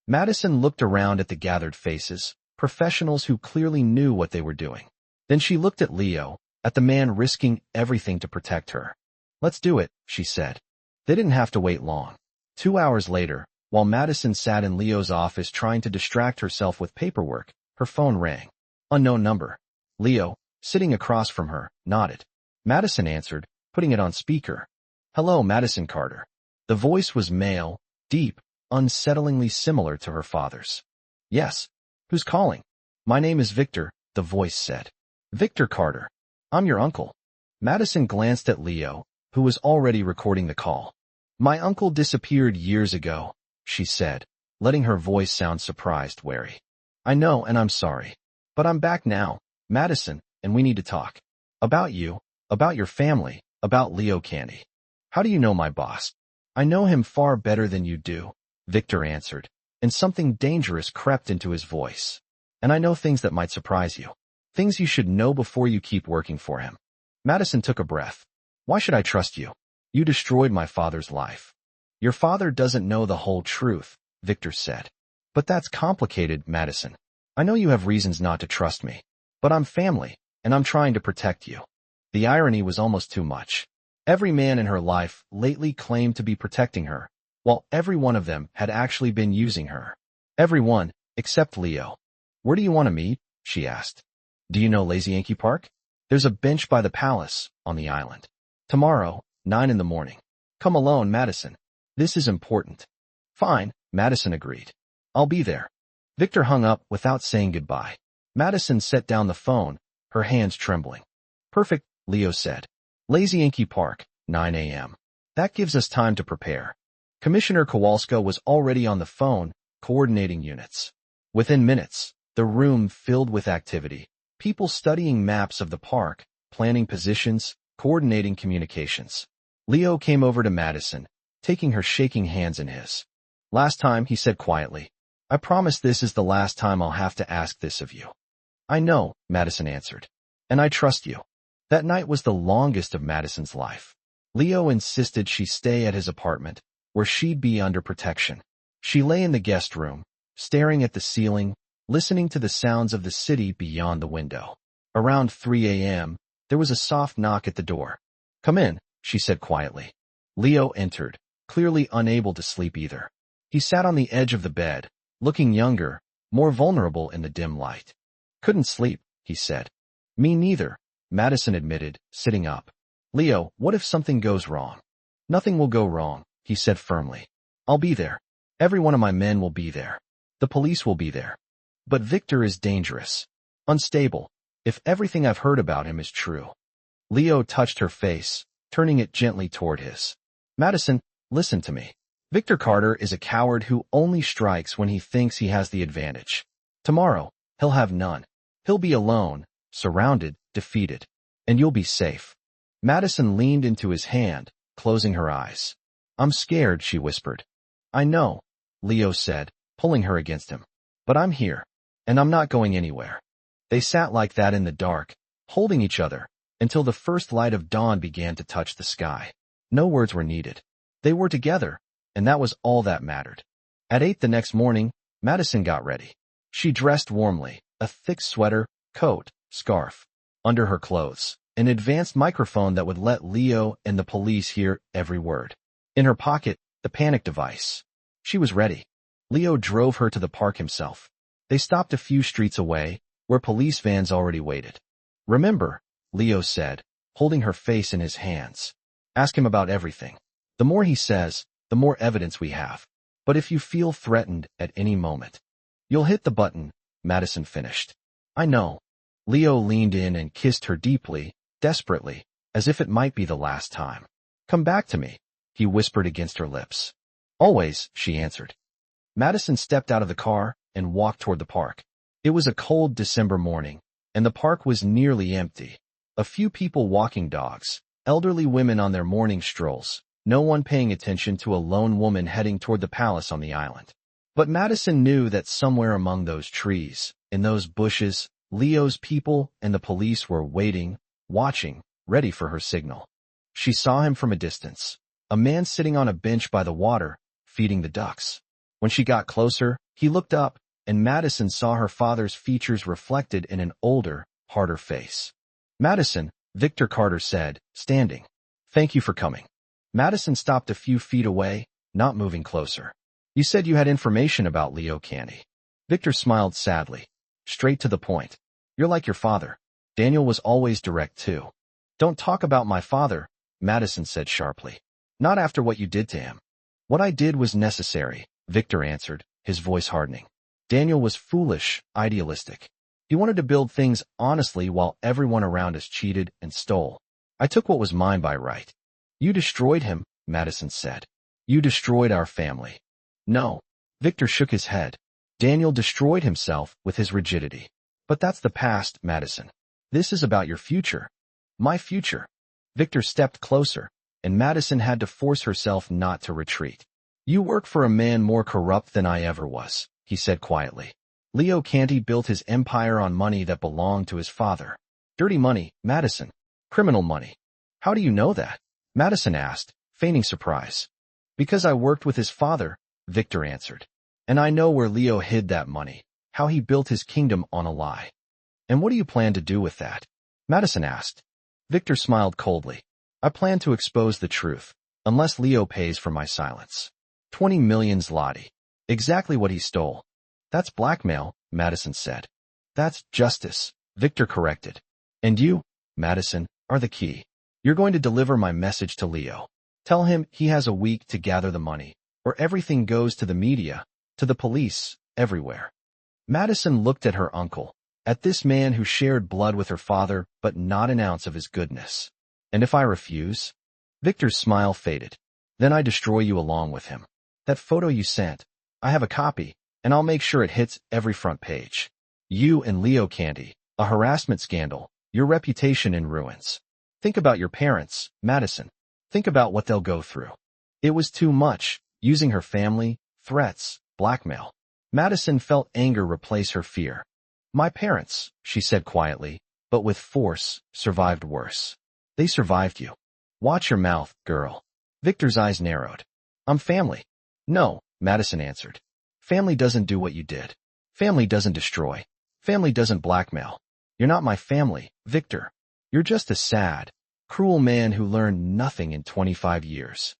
Madison looked around at the gathered faces, professionals who clearly knew what they were doing. Then she looked at Leo, at the man risking everything to protect her. Let's do it, she said. They didn't have to wait long. 2 hours later, while Madison sat in Leo's office trying to distract herself with paperwork, her phone rang. Unknown number. Leo, sitting across from her, nodded. Madison answered, putting it on speaker. Hello, Madison Carter. The voice was male, deep, unsettlingly similar to her father's. Yes. Who's calling? My name is Victor, the voice said. Victor Carter. I'm your uncle. Madison glanced at Leo, who was already recording the call. My uncle disappeared years ago, she said, letting her voice sound surprised, wary. I know, and I'm sorry. But I'm back now, Madison, and we need to talk. About you, about your family, about Leo Candy. How do you know my boss? I know him far better than you do, Victor answered, and something dangerous crept into his voice. And I know things that might surprise you. Things you should know before you keep working for him. Madison took a breath. Why should I trust you? You destroyed my father's life. Your father doesn't know the whole truth, Victor said. But that's complicated, Madison. I know you have reasons not to trust me. But I'm family, and I'm trying to protect you. The irony was almost too much. Every man in her life lately claimed to be protecting her, while every one of them had actually been using her. Everyone, except Leo. Where do you want to meet? She asked. Do you know Lazy Yankee Park? There's a bench by the palace, on the island. Tomorrow, 9 in the morning. Come alone, Madison. This is important. Fine, Madison agreed. I'll be there. Victor hung up without saying goodbye. Madison set down the phone, her hands trembling. Perfect, Leo said. Lazy Yankee Park, 9 a.m. That gives us time to prepare. Commissioner Kowalska was already on the phone, coordinating units. Within minutes, the room filled with activity. People studying maps of the park, planning positions, coordinating communications. Leo came over to Madison, taking her shaking hands in his. Last time, he said quietly, I promise this is the last time I'll have to ask this of you. I know, Madison answered. And I trust you. That night was the longest of Madison's life. Leo insisted she stay at his apartment, where she'd be under protection. She lay in the guest room, staring at the ceiling, listening to the sounds of the city beyond the window. Around 3 a.m., there was a soft knock at the door. Come in, she said quietly. Leo entered, clearly unable to sleep either. He sat on the edge of the bed, looking younger, more vulnerable in the dim light. Couldn't sleep, he said. Me neither, Madison admitted, sitting up. Leo, what if something goes wrong? Nothing will go wrong, he said firmly. I'll be there. Every one of my men will be there. The police will be there. But Victor is dangerous. Unstable, if everything I've heard about him is true. Leo touched her face, turning it gently toward his. Madison, listen to me. Victor Carter is a coward who only strikes when he thinks he has the advantage. Tomorrow, he'll have none. He'll be alone, surrounded, defeated. And you'll be safe. Madison leaned into his hand, closing her eyes. I'm scared, she whispered. I know, Leo said, pulling her against him. But I'm here. And I'm not going anywhere. They sat like that in the dark, holding each other, until the first light of dawn began to touch the sky. No words were needed. They were together, and that was all that mattered. At 8 the next morning, Madison got ready. She dressed warmly, a thick sweater, coat, scarf. Under her clothes, an advanced microphone that would let Leo and the police hear every word. In her pocket, the panic device. She was ready. Leo drove her to the park himself. They stopped a few streets away, where police vans already waited. Remember, Leo said, holding her face in his hands. Ask him about everything. The more he says, the more evidence we have. But if you feel threatened at any moment, you'll hit the button, Madison finished. I know. Leo leaned in and kissed her deeply, desperately, as if it might be the last time. Come back to me, he whispered against her lips. Always, she answered. Madison stepped out of the car and walked toward the park. It was a cold December morning, and the park was nearly empty. A few people walking dogs, elderly women on their morning strolls, no one paying attention to a lone woman heading toward the palace on the island. But Madison knew that somewhere among those trees, in those bushes, Leo's people and the police were waiting, watching, ready for her signal. She saw him from a distance, a man sitting on a bench by the water, feeding the ducks. When she got closer, he looked up, and Madison saw her father's features reflected in an older, harder face. Madison, Victor Carter said, standing. Thank you for coming. Madison stopped a few feet away, not moving closer. You said you had information about Leo Candy. Victor smiled sadly. Straight to the point. You're like your father. Daniel was always direct too. Don't talk about my father, Madison said sharply. Not after what you did to him. What I did was necessary, Victor answered, his voice hardening. Daniel was foolish, idealistic. He wanted to build things honestly while everyone around us cheated and stole. I took what was mine by right. You destroyed him, Madison said. You destroyed our family. No. Victor shook his head. Daniel destroyed himself with his rigidity. But that's the past, Madison. This is about your future. My future. Victor stepped closer, and Madison had to force herself not to retreat. You work for a man more corrupt than I ever was, he said quietly. Leo Canty built his empire on money that belonged to his father. Dirty money, Madison. Criminal money. How do you know that? Madison asked, feigning surprise. Because I worked with his father, Victor answered. And I know where Leo hid that money, how he built his kingdom on a lie. And what do you plan to do with that? Madison asked. Victor smiled coldly. I plan to expose the truth, unless Leo pays for my silence. 20 million zloty. Exactly what he stole. That's blackmail, Madison said. That's justice, Victor corrected. And you, Madison, are the key. You're going to deliver my message to Leo. Tell him he has a week to gather the money, or everything goes to the media, to the police, everywhere. Madison looked at her uncle, at this man who shared blood with her father, but not an ounce of his goodness. And if I refuse? Victor's smile faded. Then I destroy you along with him. That photo you sent, I have a copy, and I'll make sure it hits every front page. You and Leo Canty, a harassment scandal, your reputation in ruins. Think about your parents, Madison. Think about what they'll go through. It was too much, using her family, threats, blackmail. Madison felt anger replace her fear. My parents, she said quietly, but with force, survived worse. They survived you. Watch your mouth, girl. Victor's eyes narrowed. I'm family. No, Madison answered. Family doesn't do what you did. Family doesn't destroy. Family doesn't blackmail. You're not my family, Victor. You're just a sad, cruel man who learned nothing in 25 years.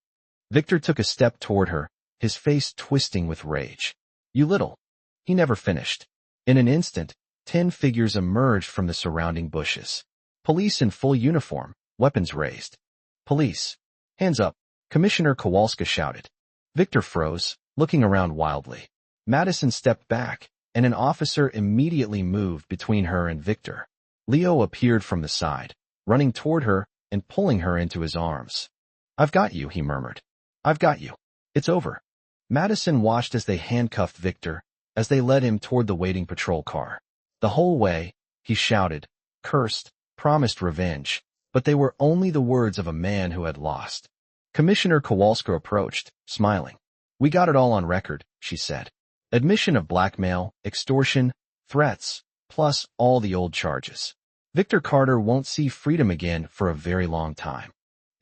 Victor took a step toward her, his face twisting with rage. You little. He never finished. In an instant, 10 figures emerged from the surrounding bushes. Police in full uniform, weapons raised. Police. Hands up, Commissioner Kowalska shouted. Victor froze, looking around wildly. Madison stepped back, and an officer immediately moved between her and Victor. Leo appeared from the side, running toward her and pulling her into his arms. I've got you, he murmured. I've got you. It's over. Madison watched as they handcuffed Victor, as they led him toward the waiting patrol car. The whole way, he shouted, cursed, promised revenge, but they were only the words of a man who had lost. Commissioner Kowalska approached, smiling. We got it all on record, she said. Admission of blackmail, extortion, threats, plus all the old charges. Victor Carter won't see freedom again for a very long time.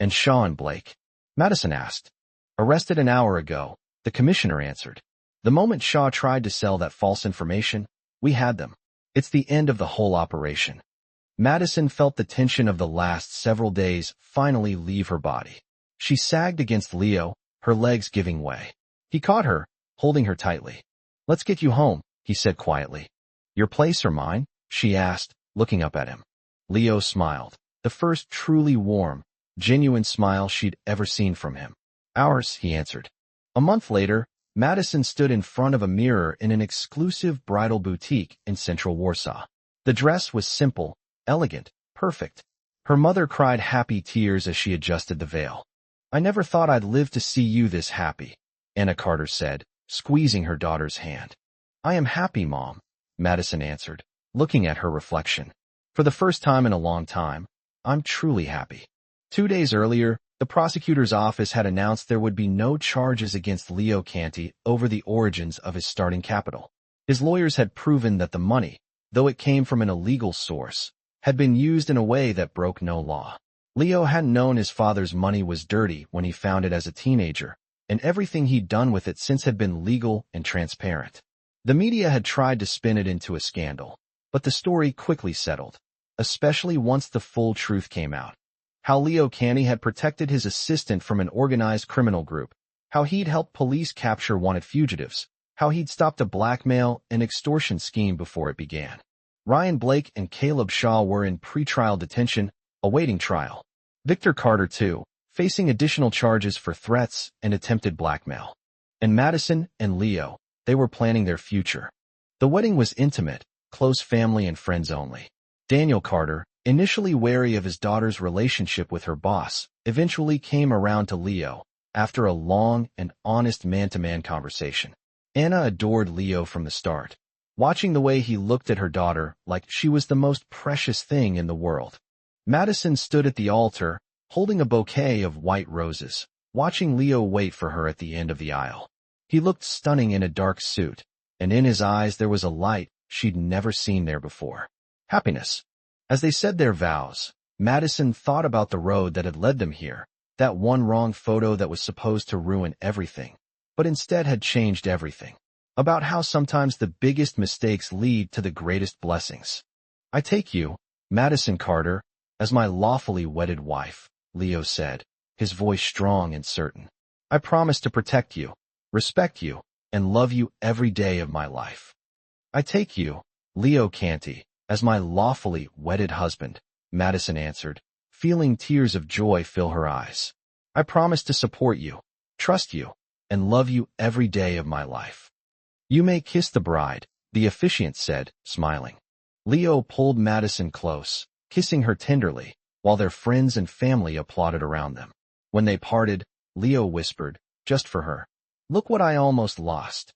And Shaw and Blake? Madison asked. Arrested an hour ago, the commissioner answered. The moment Shaw tried to sell that false information, we had them. It's the end of the whole operation. Madison felt the tension of the last several days finally leave her body. She sagged against Leo, her legs giving way. He caught her, holding her tightly. Let's get you home, he said quietly. Your place or mine? She asked, looking up at him. Leo smiled, the first truly warm, genuine smile she'd ever seen from him. Ours, he answered. A month later, Madison stood in front of a mirror in an exclusive bridal boutique in central Warsaw. The dress was simple, elegant, perfect. Her mother cried happy tears as she adjusted the veil. "I never thought I'd live to see you this happy," Anna Carter said, squeezing her daughter's hand. "I am happy, Mom," Madison answered, looking at her reflection. "For the first time in a long time, I'm truly happy." 2 days earlier, the prosecutor's office had announced there would be no charges against Leo Canty over the origins of his starting capital. His lawyers had proven that the money, though it came from an illegal source, had been used in a way that broke no law. Leo hadn't known his father's money was dirty when he found it as a teenager, and everything he'd done with it since had been legal and transparent. The media had tried to spin it into a scandal, but the story quickly settled, especially once the full truth came out. How Leo Canty had protected his assistant from an organized criminal group, how he'd helped police capture wanted fugitives, how he'd stopped a blackmail and extortion scheme before it began. Ryan Blake and Caleb Shaw were in pretrial detention, awaiting trial. Victor Carter, too, facing additional charges for threats and attempted blackmail. And Madison and Leo, they were planning their future. The wedding was intimate, close family and friends only. Daniel Carter, initially wary of his daughter's relationship with her boss, eventually came around to Leo after a long and honest man-to-man conversation. Anna adored Leo from the start, watching the way he looked at her daughter like she was the most precious thing in the world. Madison stood at the altar, holding a bouquet of white roses, watching Leo wait for her at the end of the aisle. He looked stunning in a dark suit, and in his eyes there was a light she'd never seen there before. Happiness. As they said their vows, Madison thought about the road that had led them here, that one wrong photo that was supposed to ruin everything, but instead had changed everything. About how sometimes the biggest mistakes lead to the greatest blessings. "I take you, Madison Carter, as my lawfully wedded wife," Leo said, his voice strong and certain. "I promise to protect you, respect you, and love you every day of my life." "I take you, Leo Canty, as my lawfully wedded husband," Madison answered, feeling tears of joy fill her eyes. "I promise to support you, trust you, and love you every day of my life." "You may kiss the bride," the officiant said, smiling. Leo pulled Madison close, kissing her tenderly, while their friends and family applauded around them. When they parted, Leo whispered, just for her, "Look what I almost lost."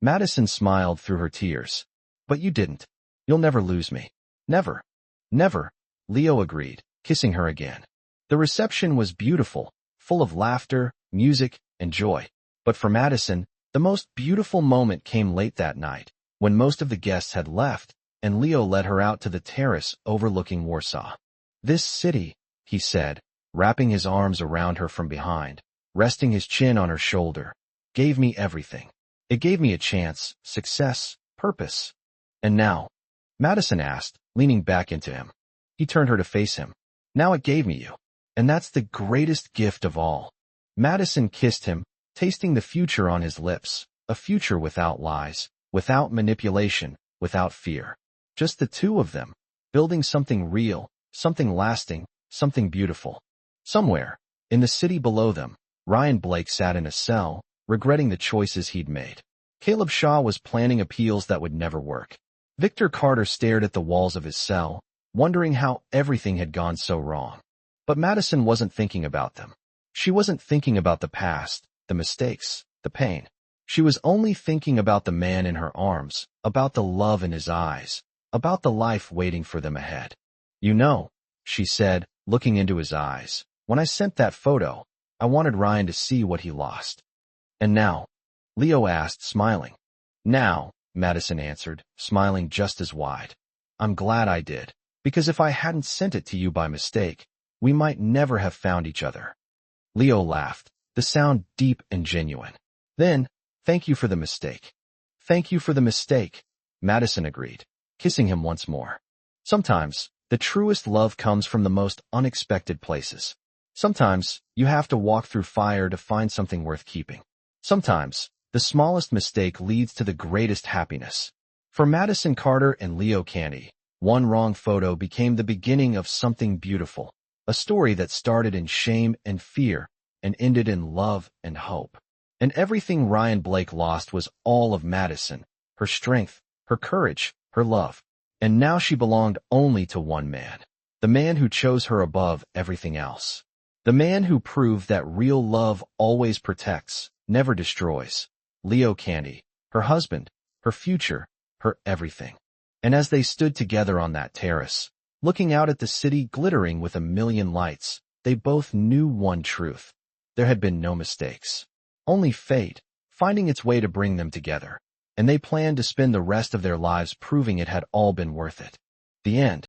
Madison smiled through her tears. "But you didn't. You'll never lose me." "Never. Never," Leo agreed, kissing her again. The reception was beautiful, full of laughter, music, and joy. But for Madison, the most beautiful moment came late that night, when most of the guests had left, and Leo led her out to the terrace overlooking Warsaw. "This city," he said, wrapping his arms around her from behind, resting his chin on her shoulder, "gave me everything. It gave me a chance, success, purpose." "And now?" Madison asked, leaning back into him. He turned her to face him. "Now it gave me you. And that's the greatest gift of all." Madison kissed him, tasting the future on his lips, a future without lies, without manipulation, without fear. Just the two of them, building something real, something lasting, something beautiful. Somewhere, in the city below them, Ryan Blake sat in a cell, regretting the choices he'd made. Caleb Shaw was planning appeals that would never work. Victor Carter stared at the walls of his cell, wondering how everything had gone so wrong. But Madison wasn't thinking about them. She wasn't thinking about the past, the mistakes, the pain. She was only thinking about the man in her arms, about the love in his eyes, about the life waiting for them ahead. "You know," she said, looking into his eyes, "when I sent that photo, I wanted Ryan to see what he lost." "And now?" Leo asked, smiling. "Now," Madison answered, smiling just as wide, "I'm glad I did, because if I hadn't sent it to you by mistake, we might never have found each other." Leo laughed, the sound deep and genuine. Then, "Thank you for the mistake." "Thank you for the mistake," Madison agreed, kissing him once more. Sometimes, the truest love comes from the most unexpected places. Sometimes, you have to walk through fire to find something worth keeping. Sometimes, the smallest mistake leads to the greatest happiness. For Madison Carter and Leo Canty, one wrong photo became the beginning of something beautiful, a story that started in shame and fear and ended in love and hope. And everything Ryan Blake lost was all of Madison, her strength, her courage, her love. And now she belonged only to one man. The man who chose her above everything else. The man who proved that real love always protects, never destroys. Leo Candy, her husband, her future, her everything. And as they stood together on that terrace, looking out at the city glittering with a million lights, they both knew one truth. There had been no mistakes. Only fate, finding its way to bring them together. And they planned to spend the rest of their lives proving it had all been worth it. The end.